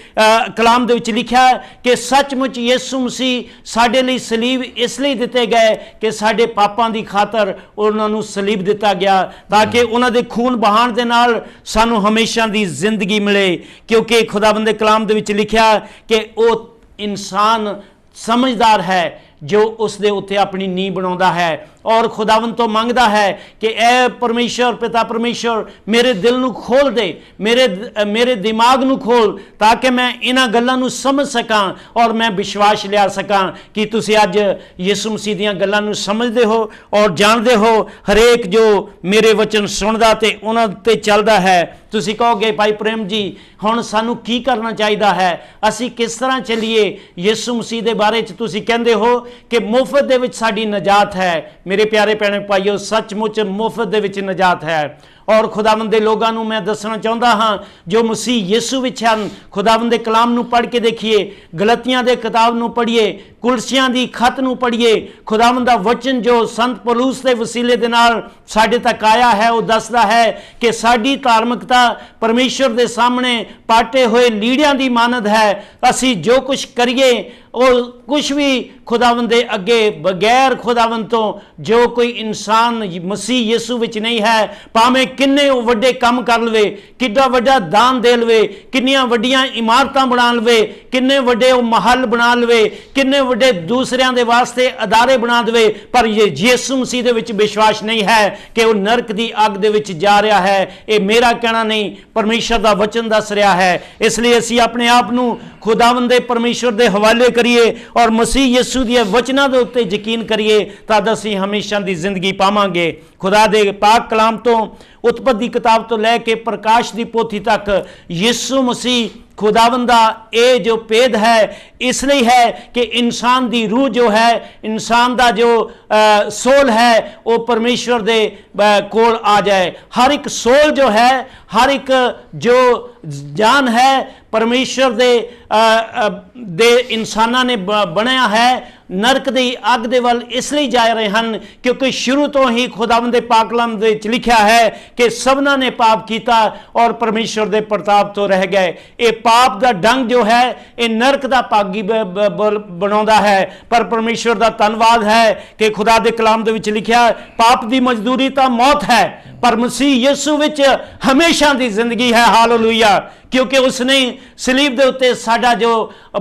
ਕਲਾਮ ਦੇ ਵਿੱਚ ਲਿਖਿਆ ਕਿ ਸੱਚਮੁੱਚ ਯਿਸੂ ਮਸੀਹ ਸਾਡੇ ਲਈ ਸਲੀਬ ਇਸ ਲਈ ਦਿੱਤੇ ਗਏ ਕਿ ਸਾਡੇ ਪਾਪਾਂ ਦੀ ਖਾਤਰ ਉਹਨਾਂ ਨੂੰ ਸਲੀਬ ਦਿੱਤਾ ਗਿਆ, ਤਾਂ ਕਿ ਉਹਨਾਂ ਦੇ ਖੂਨ ਬਹਾਉਣ ਦੇ ਨਾਲ ਸਾਨੂੰ ਹਮੇਸ਼ਾ ਦੀ ਜ਼ਿੰਦਗੀ ਮਿਲੇ। ਕਿਉਂਕਿ ਖੁਦਾਵੰਦ ਦੇ ਕਲਾਮ ਦੇ ਵਿੱਚ ਲਿਖਿਆ ਕਿ ਉਹ ਇਨਸਾਨ ਸਮਝਦਾਰ ਹੈ ਜੋ ਉਸ ਦੇ ਉੱਤੇ ਆਪਣੀ ਨੀਂਹ ਬਣਾਉਂਦਾ ਹੈ ਔਰ ਖੁਦਾਵੰਦ ਤੋਂ ਮੰਗਦਾ ਹੈ ਕਿ ਐ ਪਰਮੇਸ਼ਰ, ਪਿਤਾ ਪਰਮੇਸ਼ਰ, ਮੇਰੇ ਦਿਲ ਨੂੰ ਖੋਲ ਦੇ, ਮੇਰੇ ਦਿਮਾਗ ਨੂੰ ਖੋਲ, ਤਾਂ ਕਿ ਮੈਂ ਇਹਨਾਂ ਗੱਲਾਂ ਨੂੰ ਸਮਝ ਸਕਾਂ ਔਰ ਮੈਂ ਵਿਸ਼ਵਾਸ ਲਿਆ ਸਕਾਂ ਕਿ ਤੁਸੀਂ ਅੱਜ ਯਿਸੂ ਮਸੀਹ ਦੀਆਂ ਗੱਲਾਂ ਨੂੰ ਸਮਝਦੇ ਹੋ ਔਰ ਜਾਣਦੇ ਹੋ। ਹਰੇਕ ਜੋ ਮੇਰੇ ਵਚਨ ਸੁਣਦਾ ਤੇ ਉਹਨਾਂ ਤੇ ਚੱਲਦਾ ਹੈ। ਤੁਸੀਂ ਕਹੋਗੇ ਭਾਈ ਪ੍ਰੇਮ ਜੀ, ਹੁਣ ਸਾਨੂੰ ਕੀ ਕਰਨਾ ਚਾਹੀਦਾ ਹੈ, ਅਸੀਂ ਕਿਸ ਤਰ੍ਹਾਂ ਚੱਲੀਏ? ਯਿਸੂ ਮਸੀਹ ਦੇ ਬਾਰੇ 'ਚ ਤੁਸੀਂ ਕਹਿੰਦੇ ਹੋ ਕਿ ਮੁਫਤ ਦੇ ਵਿੱਚ ਸਾਡੀ ਨਜਾਤ ਹੈ। ਮੇਰੇ ਪਿਆਰੇ ਭੈਣੇ ਭਾਈਓ, ਸੱਚਮੁੱਚ ਮੁਫਤ ਦੇ ਵਿੱਚ ਨਜਾਤ ਹੈ ਔਰ ਖੁਦਾਵੰਦ ਦੇ ਲੋਕਾਂ ਨੂੰ ਮੈਂ ਦੱਸਣਾ ਚਾਹੁੰਦਾ ਹਾਂ ਜੋ ਮਸੀਹ ਯਿਸੂ ਵਿੱਚ ਹਨ। ਖੁਦਾਵੰਦ ਦੇ ਕਲਾਮ ਨੂੰ ਪੜ੍ਹ ਕੇ ਦੇਖੀਏ, ਗਲਤੀਆਂ ਦੇ ਕਿਤਾਬ ਨੂੰ ਪੜ੍ਹੀਏ, ਕੁਲਸੀਆਂ ਦੀ ਖਤ ਨੂੰ ਪੜ੍ਹੀਏ। ਖੁਦਾਵੰਦ ਦਾ ਵਚਨ ਜੋ ਸੰਤ ਪੌਲੁਸ ਦੇ ਵਸੀਲੇ ਦੇ ਨਾਲ ਸਾਡੇ ਤੱਕ ਆਇਆ ਹੈ ਉਹ ਦੱਸਦਾ ਹੈ ਕਿ ਸਾਡੀ ਧਾਰਮਿਕਤਾ ਪਰਮੇਸ਼ਰ ਦੇ ਸਾਹਮਣੇ ਪਾਟੇ ਹੋਏ ਲੀੜਿਆਂ ਦੀ ਮਾਨਦ ਹੈ। ਅਸੀਂ ਜੋ ਕੁਝ ਕਰੀਏ ਉਹ ਕੁਝ ਵੀ ਖੁਦਾਵੰਦ ਦੇ ਅੱਗੇ ਬਗੈਰ ਖੁਦਾਵੰਦ ਤੋਂ ਜੋ ਕੋਈ ਇਨਸਾਨ ਮਸੀਹ ਯਿਸੂ ਵਿੱਚ ਨਹੀਂ ਹੈ, ਭਾਵੇਂ ਕਿੰਨੇ ਉਹ ਵੱਡੇ ਕੰਮ ਕਰ ਲਵੇ, ਕਿੱਡਾ ਵੱਡਾ ਦਾਨ ਦੇ ਲਵੇ, ਕਿੰਨੀਆਂ ਵੱਡੀਆਂ ਇਮਾਰਤਾਂ ਬਣਾ ਲਵੇ, ਕਿੰਨੇ ਵੱਡੇ ਉਹ ਮਹੱਲ ਬਣਾ ਲਵੇ, ਕਿੰਨੇ ਵੱਡੇ ਦੂਸਰਿਆਂ ਦੇ ਵਾਸਤੇ ਅਦਾਰੇ ਬਣਾ ਦੇਵੇ, ਪਰ ਯਿਸੂ ਮਸੀਹ ਦੇ ਵਿੱਚ ਵਿਸ਼ਵਾਸ ਨਹੀਂ ਹੈ ਕਿ ਉਹ ਨਰਕ ਦੀ ਅੱਗ ਦੇ ਵਿੱਚ ਜਾ ਰਿਹਾ ਹੈ। ਇਹ ਮੇਰਾ ਕਹਿਣਾ ਨਹੀਂ, ਪਰਮੇਸ਼ਰ ਦਾ ਵਚਨ ਦੱਸ ਰਿਹਾ ਹੈ। ਇਸ ਲਈ ਅਸੀਂ ਆਪਣੇ ਆਪ ਨੂੰ ਖੁਦਾਵੰਦ ਦੇ ਪਰਮੇਸ਼ਰ ਦੇ ਹਵਾਲੇ ਕਰੀਏ ਔਰ ਮਸੀਹ ਯਿਸੂ ਦੇ ਵਚਨਾਂ ਦੇ ਉੱਤੇ ਯਕੀਨ ਕਰੀਏ, ਤਦ ਅਸੀਂ ਹਮੇਸ਼ਾ ਦੀ ਜ਼ਿੰਦਗੀ ਪਾਵਾਂਗੇ। ਖੁਦਾ ਦੇ ਪਾਕ ਕਲਾਮ ਤੋਂ ਉਤਪਤੀ ਕਿਤਾਬ ਤੋਂ ਲੈ ਕੇ ਪ੍ਰਕਾਸ਼ ਦੀ ਪੋਥੀ ਤੱਕ ਯਿਸੂ ਮਸੀਹ ਖੁਦਾਵੰਦ ਦਾ ਇਹ ਜੋ ਭੇਦ ਹੈ ਇਸ ਲਈ ਹੈ ਕਿ ਇਨਸਾਨ ਦੀ ਰੂਹ ਜੋ ਹੈ, ਇਨਸਾਨ ਦਾ ਜੋ ਸੋਲ ਹੈ ਉਹ ਪਰਮੇਸ਼ਵਰ ਦੇ ਕੋਲ ਆ ਜਾਏ। ਹਰ ਇੱਕ ਸੋਲ ਜੋ ਹੈ, ਹਰ ਇੱਕ ਜੋ ਜਾਨ ਹੈ ਪਰਮੇਸ਼ਵਰ ਦੇ ਇਨਸਾਨਾਂ ਨੇ ਬਣਿਆ ਹੈ, ਨਰਕ ਦੀ ਅੱਗ ਦੇ ਵੱਲ ਇਸ ਲਈ ਜਾ ਰਹੇ ਹਨ ਕਿਉਂਕਿ ਸ਼ੁਰੂ ਤੋਂ ਹੀ ਖੁਦਾਵੰਦ ਦੇ ਪਾਕ ਕਲਾਮ ਦੇ ਵਿੱਚ ਲਿਖਿਆ ਹੈ ਕਿ ਸਭਨਾਂ ਨੇ ਪਾਪ ਕੀਤਾ ਔਰ ਪਰਮੇਸ਼ਵਰ ਦੇ ਪ੍ਰਤਾਪ ਤੋਂ ਰਹਿ ਗਏ। ਇਹ ਪਾਪ ਦਾ ਡੰਗ ਜੋ ਹੈ ਇਹ ਨਰਕ ਦਾ ਭਾਗੀ ਬਣਾਉਂਦਾ ਹੈ, ਪਰ ਪਰਮੇਸ਼ਵਰ ਦਾ ਧੰਨਵਾਦ ਹੈ ਕਿ ਖੁਦਾ ਦੇ ਕਲਾਮ ਦੇ ਵਿੱਚ ਲਿਖਿਆ ਪਾਪ ਦੀ ਮਜ਼ਦੂਰੀ ਤਾਂ ਮੌਤ ਹੈ, ਪਰ ਮਸੀਹ ਯਿਸੂ ਵਿੱਚ ਹਮੇਸ਼ਾ ਦੀ ਜ਼ਿੰਦਗੀ ਹੈ। ਹਾਲੇਲੂਇਆ। ਕਿਉਂਕਿ ਉਸਨੇ ਸਲੀਬ ਦੇ ਉੱਤੇ ਸਾਡਾ ਜੋ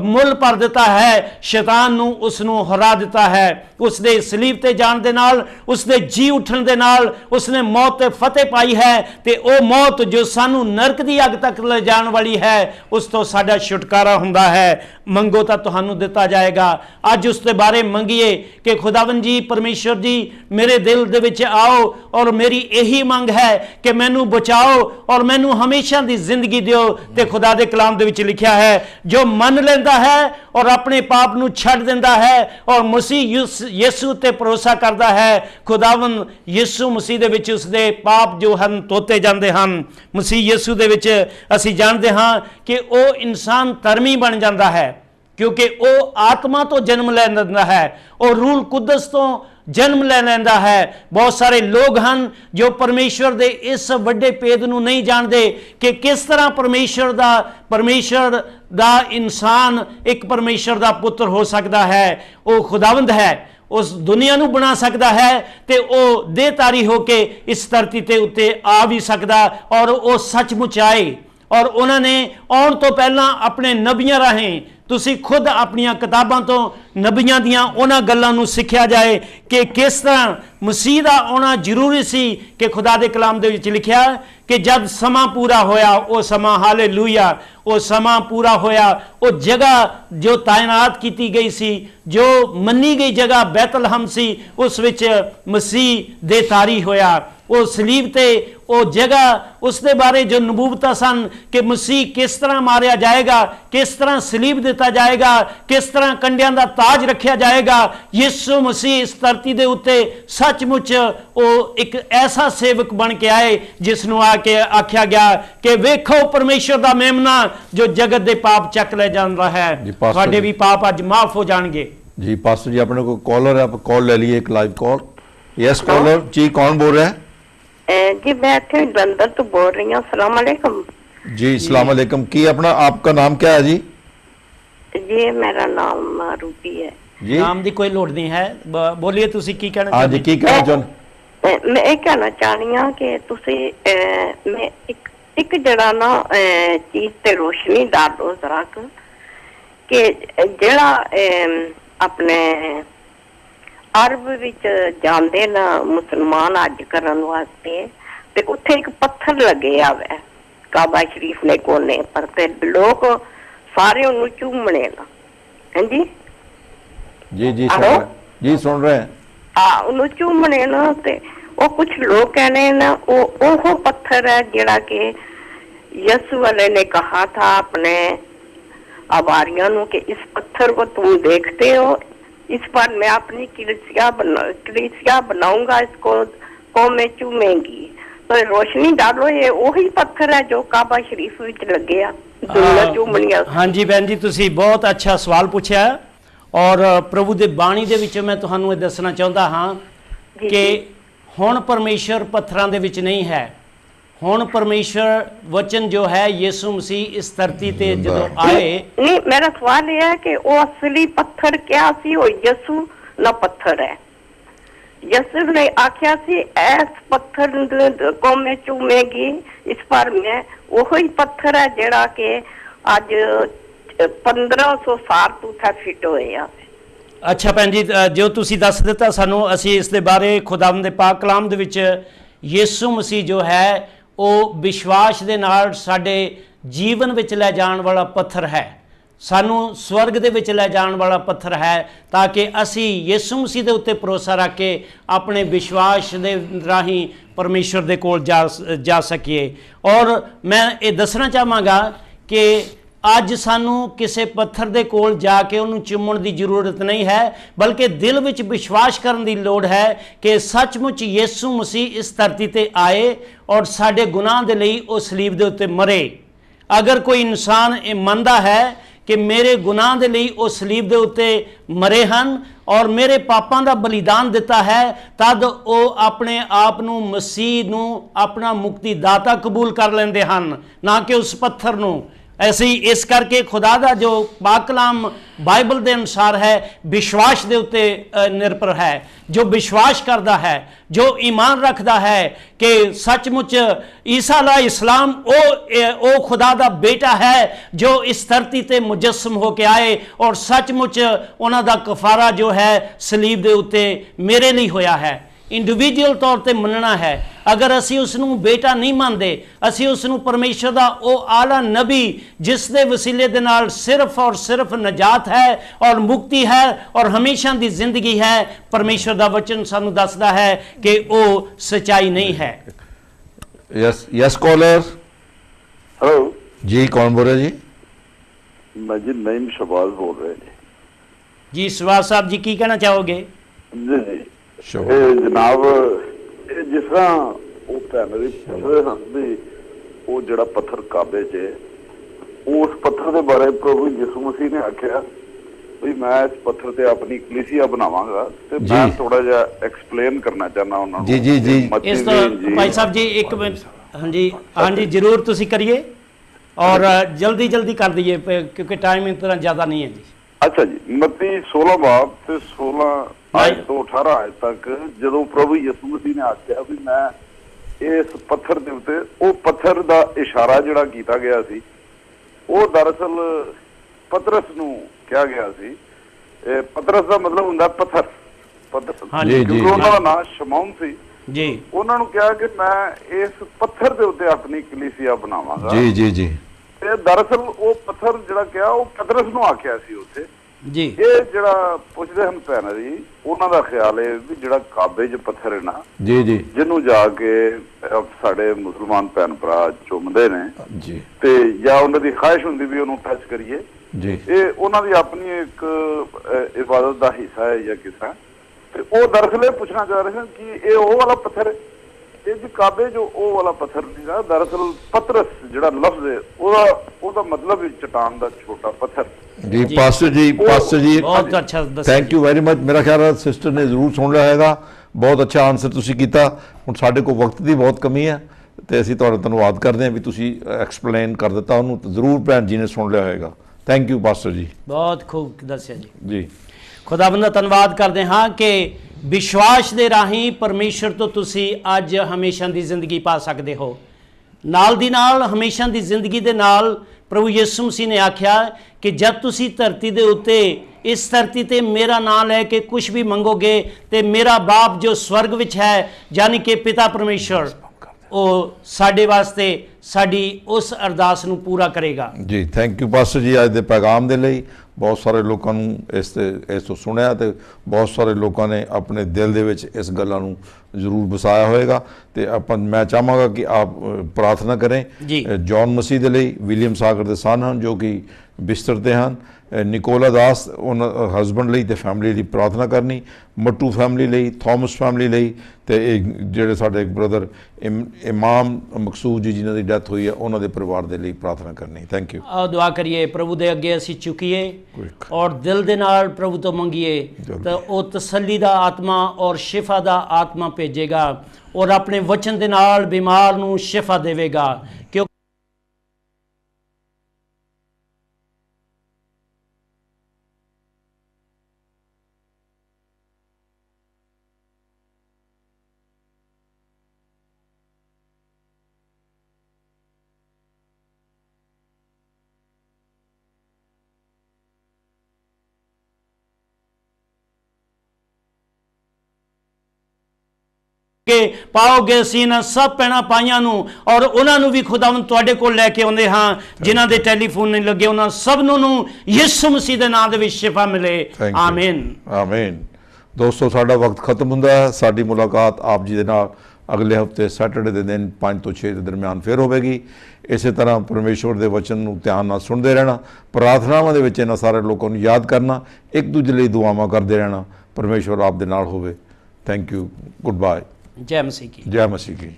ਮੁੱਲ ਭਰ ਦਿੱਤਾ ਹੈ, ਸ਼ੈਤਾਨ ਨੂੰ ਉਸ ਨੂੰ ਹਰਾ ਦਿੱਤਾ ਹੈ। ਉਸਦੇ ਸਲੀਬ ਤੇ ਜਾਣ ਦੇ ਨਾਲ, ਉਸਦੇ ਜੀ ਉੱਠਣ ਦੇ ਨਾਲ ਉਸਨੇ ਮੌਤ ਤੇ ਫਤਿਹ ਪਾਈ ਹੈ ਤੇ ਉਹ ਮੌਤ ਜੋ ਸਾਨੂੰ ਨਰਕ ਦੀ ਅੱਗ ਤੱਕ ਲੈ ਜਾਣ ਵਾਲੀ ਹੈ ਉਸ ਤੋਂ ਸਾਡਾ ਛੁਟਕਾਰਾ ਹੁੰਦਾ ਹੈ। ਮੰਗੋ ਤਾਂ ਤੁਹਾਨੂੰ ਦਿੱਤਾ ਜਾਏਗਾ। ਅੱਜ ਉਸ ਦੇ ਬਾਰੇ ਮੰਗੀਏ ਕਿ ਖੁਦਾਵੰਦ ਜੀ ਪਰਮੇਸ਼ਰ ਜੀ ਮੇਰੇ ਦਿਲ ਦੇ ਵਿੱਚ ਆਓ ਔਰ ਮੇਰੀ ਇਹੀ ਮੰਗ ਹੈ ਕਿ ਮੈਨੂੰ ਬਚਾਓ ਔਰ ਮੈਨੂੰ ਹਮੇਸ਼ਾ ਦੀ ਜ਼ਿੰਦਗੀ ਦਿਓ। ਤੇ ਖੁਦਾ ਦੇ ਕਲਾਮ ਦੇ ਵਿੱਚ ਲਿਖਿਆ ਹੈ ਜੋ ਮੰਨ ਲੈਂਦਾ ਹੈ ਔਰ ਆਪਣੇ ਪਾਪ ਨੂੰ ਛੱਡ ਦਿੰਦਾ ਹੈ ਔਰ ਮਸੀਹ ਯਿਸੂ ਤੇ ਭਰੋਸਾ ਕਰਦਾ ਹੈ, ਖੁਦਾਵੰਦ ਯਿਸੂ ਮਸੀਹ ਦੇ ਵਿੱਚ ਉਸਦੇ ਪਾਪ ਜੋ ਹਨ ਧੋਤੇ ਜਾਂਦੇ ਹਨ। ਮਸੀਹ ਯਿਸੂ ਦੇ ਵਿੱਚ ਅਸੀਂ ਜਾਣਦੇ ਹਾਂ ਕਿ ਉਹ ਇਨਸਾਨ ਧਰਮੀ ਬਣ ਜਾਂਦਾ ਹੈ ਕਿਉਂਕਿ ਉਹ ਆਤਮਾ ਤੋਂ ਜਨਮ ਲੈ ਲੈਂਦਾ ਹੈ, ਉਹ ਰੂਹ ਕੁਦਸ ਤੋਂ ਜਨਮ ਲੈ ਲੈਂਦਾ ਹੈ। ਬਹੁਤ ਸਾਰੇ ਲੋਕ ਹਨ ਜੋ ਪਰਮੇਸ਼ਵਰ ਦੇ ਇਸ ਵੱਡੇ ਭੇਦ ਨੂੰ ਨਹੀਂ ਜਾਣਦੇ ਕਿ ਕਿਸ ਤਰ੍ਹਾਂ ਪਰਮੇਸ਼ਵਰ ਦਾ ਇਨਸਾਨ ਇੱਕ ਪਰਮੇਸ਼ਵਰ ਦਾ ਪੁੱਤਰ ਹੋ ਸਕਦਾ ਹੈ। ਉਹ ਖੁਦਾਵੰਦ ਹੈ, ਉਸ ਦੁਨੀਆ ਨੂੰ ਬਣਾ ਸਕਦਾ ਹੈ ਤੇ ਉਹ ਦੇਹਧਾਰੀ ਹੋ ਕੇ ਇਸ ਧਰਤੀ ਤੇ ਉੱਤੇ ਆ ਵੀ ਸਕਦਾ ਔਰ ਉਹ ਸੱਚਮੁੱਚ ਆਏ। ਔਰ ਉਹਨਾਂ ਨੇ ਆਉਣ ਤੋਂ ਪਹਿਲਾਂ ਆਪਣੇ ਨਬੀਆਂ ਰਾਹੀਂ, ਤੁਸੀਂ ਖੁਦ ਆਪਣੀਆਂ ਕਿਤਾਬਾਂ ਤੋਂ ਨਬੀਆਂ ਦੀਆਂ ਉਹਨਾਂ ਗੱਲਾਂ ਨੂੰ ਸਿੱਖਿਆ ਜਾਏ ਕਿ ਕਿਸ ਤਰ੍ਹਾਂ ਮਸੀਹ ਦਾ ਆਉਣਾ ਜ਼ਰੂਰੀ ਸੀ। ਕਿ ਖੁਦਾ ਦੇ ਕਲਾਮ ਦੇ ਵਿੱਚ ਲਿਖਿਆ ਕਿ ਜਦ ਸਮਾਂ ਪੂਰਾ ਹੋਇਆ, ਉਹ ਸਮਾਂ ਹਾਲੇਲੂਇਆ, ਉਹ ਸਮਾਂ ਪੂਰਾ ਹੋਇਆ, ਉਹ ਜਗ੍ਹਾ ਜੋ ਤਾਇਨਾਤ ਕੀਤੀ ਗਈ ਸੀ, ਜੋ ਮੰਨੀ ਗਈ ਜਗ੍ਹਾ ਬੈਤਲਹਮ ਸੀ, ਉਸ ਵਿੱਚ ਮਸੀਹ ਦੇਹਧਾਰੀ ਹੋਇਆ। ਉਹ ਸਲੀਬ ਤੇ ਉਹ ਜਗ੍ਹਾ, ਉਸ ਦੇ ਬਾਰੇ ਜੋ ਨਬੂਵਤਾਂ ਸਨ ਕਿ ਮਸੀਹ ਕਿਸ ਤਰ੍ਹਾਂ ਮਾਰਿਆ ਜਾਏਗਾ, ਕਿਸ ਤਰ੍ਹਾਂ ਸਲੀਬ ਦਿੱਤਾ ਜਾਏਗਾ, ਕਿਸ ਤਰ੍ਹਾਂ ਕੰਡਿਆਂ ਦਾ ਤਾਜ ਰੱਖਿਆ ਜਾਏਗਾ। ਯਿਸੂ ਮਸੀਹ ਇਸ ਧਰਤੀ ਦੇ ਉੱਤੇ ਸੱਚਮੁੱਚ ਉਹ ਇੱਕ ਐਸਾ ਸੇਵਕ ਬਣ ਕੇ ਆਏ ਜਿਸ ਨੂੰ ਆ ਕੇ ਆਖਿਆ ਗਿਆ ਕਿ ਵੇਖੋ ਪਰਮੇਸ਼ਰ ਦਾ ਮੇਮਨਾ ਜੋ ਜਗਤ ਦੇ ਪਾਪ ਚੱਕ ਲੈ ਜਾਂਦਾ ਹੈ। ਤੁਹਾਡੇ ਵੀ ਪਾਪ ਅੱਜ ਮਾਫ ਹੋ ਜਾਣਗੇ। जी पास्टर जी अपने को कॉलर है, आप कॉल ले लिए, एक लाइव कॉल। यस कॉलर जी, कौन बोल रहे हैं? जी मैं लंदन तो बोल रही हूँ। अस्सलाम वालेकुम जी। अस्सलाम वालेकुम। की अपना आपका नाम क्या है जी? जी मेरा नाम रूबी है जी। नाम दी कोई लोड़ नहीं है, बोलिए तुसी की कहना हाँ जी, की कहना चाहते? मैं ये कहना चाह रही हूँ कि तुसी मैं एक जड़ा ना चीज ते रोशनी डाल दो जरा कि जड़ा अपने अरब विच जांदे ना मुसलमान अज करन वास्ते ते उत्थे एक पत्थर लगे आवे काबा शरीफ ने कोने पर ते लोग सारे उन्हें चूमने ना। हैं जी जी जी सुन रहे, जी सुन रहे हैं। हाँ उन्हें चूमने ना ते वो कुछ लोग कहने ना वो पत्थर है जड़ा के यसु वाले ने कहा था अपने आवारियों को कि इस पत्थर को तुम देखते हो, इस पर मैं अपनी कलीसिया बनाऊंगा, इसको कौमें चूमेंगी। तो तो रोशनी डालो, ये वही पत्थर है जो काबा शरीफ विच लगे आ चूमणियां। हाँ जी भैन जी, तुसी बहुत अच्छा सवाल पूछा है। और प्रभु दे बाणी दे विच मैं तुहानू ये दसना चाहता हाँ कि हुण परमेश्वर पत्थरां दे विच नहीं है। हुण परमेश्वर वचन जो है यीशु मसीह इस धरती ते जदों आए। नहीं, मेरा सवाल यह है कि वो असली पत्थर क्या सी? वो यसु ना पत्थर है। यसु ने आख्या सी ऐस पत्थर को मैं चूमेगी इस पर मैं, वही पत्थर है जेड़ा के आज 1500 साल तो था फिट होए आ। अच्छा भैन जी, जो तुसी दस दिता सानू, असी इस दे बारे खुदावंद दे पाक कलाम दे विच यीशु मसीह जो है वो विश्वास दे नाल साडे जीवन विच लै जाण वाला पत्थर है, सानू स्वर्ग दे विच लै जाण वाला पत्थर है, ताकि असी यीशु मसीह दे उत्ते भरोसा रख के अपने विश्वास दे राही परमेश्वर दे कोल जा सकीए। और मैं ये दसना चाहांगा कि अज सानू किसी पत्थर दे कोल जाके उन्होंने चुमण की जरूरत नहीं है, बल्कि दिल विच विश्वास करने की लोड़ है कि सचमुच यीशु मसीह इस धरती ते आए और साडे गुनाह दे लई वो सलीब दे उत्ते मरे। अगर कोई इंसान ये मनदा है कि मेरे गुनाह दे लई वो सलीब दे उत्ते मरे हन और मेरे पापां दा बलिदान दिता है, तद वो अपने आप नू मसीह नू अपना मुक्ति दाता कबूल कर लेंदे हन, ना कि उस पत्थर नू। ऐसे ही इस करके खुदा दा जो पाक कलाम बाइबल के अनुसार है विश्वास के उत्ते निर्भर है। जो विश्वास करता है, जो ईमान रखता है कि सचमुच ईसा अलैहिस्सलाम ओ खुदा दा बेटा है जो इस धरती ते मुजस्सम होके आए और सचमुच उन्हां दा कफारा जो है सलीब दे उत्ते मेरे लिए होया है। इंडिविजुअल तौर पर मनना है। अगर असी उसनू बेटा नहीं मानते, असी उसनू परमेश्वर का वो आला नबी जिस दे वसीले दे नाल सिर्फ और सिर्फ नजात है और मुक्ति है और हमेशा की जिंदगी है, परमेश्वर का वचन सानू दसदा है कि वो सच्चाई नहीं है। Yes yes caller. हेलो जी, कौन बोल रहे जी? मैं जी नईम शहबाज बोल रहे जी शहबाज साहब जी, की कहना चाहोगे? जी जी जनाब, जिस तरह वो पैनल भी वो जड़ा पत्थर काबे च उस पत्थर के बारे प्रभु यीशु मसीह ने आख्या भी मैं इस पत्थर से अपनी कलीसिया बनावांगा, तो मैं थोड़ा जा एक्सप्लेन करना चाहना उन्होंने। जी जी जी इस तो भाई साहब जी एक मिनट। हाँ जी जरूर तुसी करिए और जल्दी जल्दी कर दीजिए क्योंकि टाइम इतना ज़्यादा नहीं है जी। अच्छा जी, मत्ती 16 बाब ते 16 आयत तो 18 आयत तक जो प्रभु यीशु मसीह ने आख्या भी मैं इस पत्थर के उत्ते, वो पत्थर का इशारा जिहड़ा कीता गया सी वो दरअसल पतरस नू कहा गया सी। पतरस का मतलब हुंदा पत्थर, क्योंकि उन्हां दा नाम शमौन सी जी। उन्हां नू कहा कि मैं इस पत्थर के उत्ते अपनी कलीसिया बनावांगा। जी जी जी। दरअसल वो पत्थर जिहड़ा कहा वो पतरस नू आख्या सी उत्थे जी। ये जिहड़ा पुछदे हन भैन जी, उन्हां दा ख्याल है भी जिहड़ा काबे च पत्थर है ना जी जी जिन्हों जाके साडे मुसलमान भैन भरा चुमदे ने जी, ते या उन्हां दी ख्वाहिश हुंदी भी उन्होंने टच करिए जी, ये उन्हां दी अपनी एक इबादत का हिस्सा है या किस है। ते वो दरअसल पूछना चाह रहे हैं कि ये वो वाला पत्थर है, ये जी काबे जो वो वाला पत्थर नहीं है। दरअसल पतरस जिहड़ा लफ्ज है ओदा मतलब चट्टान का छोटा पत्थर। जी पास्टर जी, पास्टर जी बहुत अच्छा, थैंक यू वेरी मच। मेरा ख्याल है सिस्टर ने जरूर सुन लिया हैगा, बहुत अच्छा आंसर तुसी कीता। हुण साडे को वक्त की बहुत कमी है तो असीं तुहाडा धन्नवाद करते हैं भी तुसी एक्सप्लेन कर दिता उन्होंने, तो जरूर भैन जी ने सुन लिया होगा। थैंक यू पास्टर जी, बहुत खूब दस्या जी। जी खुदावंद दा धन्नवाद करते हाँ कि विश्वास दे राही परमेश्वर तो तुसी अज हमेशा की जिंदगी पा सकते हो। नाल दी नाल हमेशा की जिंदगी दे नाल प्रभु यीशु मसीह ने आख्या कि जब तुसी धरती दे उत्ते इस धरती ते मेरा नाम लैके कुछ भी मंगोगे तो मेरा बाप जो स्वर्ग विच है यानी कि पिता परमेश्वर वो साडे वास्ते साडी उस अरदास नूं पूरा करेगा। जी थैंक यू पास्टर जी अज दे पैगाम दे लई। बहुत सारे लोगों इस तो सुनिया तो बहुत सारे लोगों ने अपने दिल दे विच इस गल्लां नूं ਜ਼ਰੂਰ ਵਸਾਇਆ ਹੋਏਗਾ। ਤੇ ਆਪਾਂ ਮੈਂ ਚਾਹਾਂਗਾ ਕਿ ਆਪ ਪ੍ਰਾਰਥਨਾ ਕरें ਜੀ। ਜੌਨ ਮਸੀਹ ਦੇ ਲਈ, ਵਿਲੀਅਮ ਸਾਗਰ ਦੇ ਸਨ ਹਨ ਜੋ ਕਿ ਬਿਸਤਰ ਤੇ ਹਨ, ਨਿਕੋਲਾ ਦਾਸ ਉਹਨਾਂ ਹਸਬੈਂਡ ਲਈ ਤੇ ਫੈਮਿਲੀ ਲਈ ਪ੍ਰਾਰਥਨਾ ਕਰਨੀ, ਮੱਟੂ ਫੈਮਿਲੀ ਲਈ, ਥੋਮਸ ਫੈਮਿਲੀ ਲਈ, ਤੇ ਇਹ ਜਿਹੜੇ ਸਾਡੇ ਬ੍ਰਦਰ ਇਮਾਮ ਮਕਸੂਦ ਜੀ ਜਿਨ੍ਹਾਂ ਦੀ ਡੈਥ ਹੋਈ ਹੈ ਉਹਨਾਂ ਦੇ ਪਰਿਵਾਰ ਦੇ ਲਈ ਪ੍ਰਾਰਥਨਾ ਕਰਨੀ। Thank you. ਆਓ ਦੁਆ ਕਰੀਏ, ਪ੍ਰਭੂ ਦੇ ਅੱਗੇ ਅਸੀਂ ਝੁਕੀਏ ਔਰ ਦਿਲ ਦੇ ਨਾਲ ਪ੍ਰਭੂ ਤੋਂ ਮੰਗੀਏ ਤਾਂ ਉਹ ਤਸੱਲੀ ਦਾ ਆਤਮਾ ਔਰ ਸ਼ਿਫਾ ਦਾ ਆਤਮਾ ਭੇਜੇਗਾ ਔਰ ਆਪਣੇ ਵਚਨ ਦੇ ਨਾਲ ਬਿਮਾਰ ਨੂੰ ਸ਼ਿਫਾ ਦੇਵੇਗਾ। ਕਿਉਂਕਿ ਕਿ ਪਾਓਗੇ ਅਸੀਂ ਇਹਨਾਂ ਸਭ ਭੈਣਾਂ ਭਾਈਆਂ ਨੂੰ ਔਰ ਉਹਨਾਂ ਨੂੰ ਵੀ ਖੁਦਾਵੰਦ ਤੁਹਾਡੇ ਕੋਲ ਲੈ ਕੇ ਆਉਂਦੇ ਹਾਂ ਜਿਨ੍ਹਾਂ ਦੇ ਟੈਲੀਫੋਨ ਨਹੀਂ ਲੱਗੇ, ਉਹਨਾਂ ਸਭ ਨੂੰ ਯਿਸੂ ਮਸੀਹ ਦੇ ਨਾਮ ਦੇ ਵਿੱਚ ਸ਼ਿਫਾ ਮਿਲੇ। ਆਮੀਨ ਆਮੀਨ। ਦੋਸਤੋ ਸਾਡਾ ਵਕਤ ਖਤਮ ਹੁੰਦਾ ਹੈ। ਸਾਡੀ ਮੁਲਾਕਾਤ ਆਪ ਜੀ ਦੇ ਨਾਲ ਅਗਲੇ ਹਫਤੇ ਸੈਟਰਡੇ ਦੇ ਦਿਨ 5 ਤੋਂ 6 ਦੇ ਦਰਮਿਆਨ ਫਿਰ ਹੋਵੇਗੀ। ਇਸੇ ਤਰ੍ਹਾਂ ਪਰਮੇਸ਼ਵਰ ਦੇ ਵਚਨ ਨੂੰ ਧਿਆਨ ਨਾਲ ਸੁਣਦੇ ਰਹਿਣਾ, ਪ੍ਰਾਰਥਨਾਵਾਂ ਦੇ ਵਿੱਚ ਇਹਨਾਂ ਸਾਰੇ ਲੋਕਾਂ ਨੂੰ ਯਾਦ ਕਰਨਾ, ਇੱਕ ਦੂਜੇ ਲਈ ਦੁਆਵਾਂ ਕਰਦੇ ਰਹਿਣਾ। ਪਰਮੇਸ਼ਵਰ ਆਪ ਦੇ ਨਾਲ ਹੋਵੇ। Thank you. Good bye. ਜੈ ਮਸੀਹ ਕੀ। ਜੈ ਮਸੀਹ ਕੀ।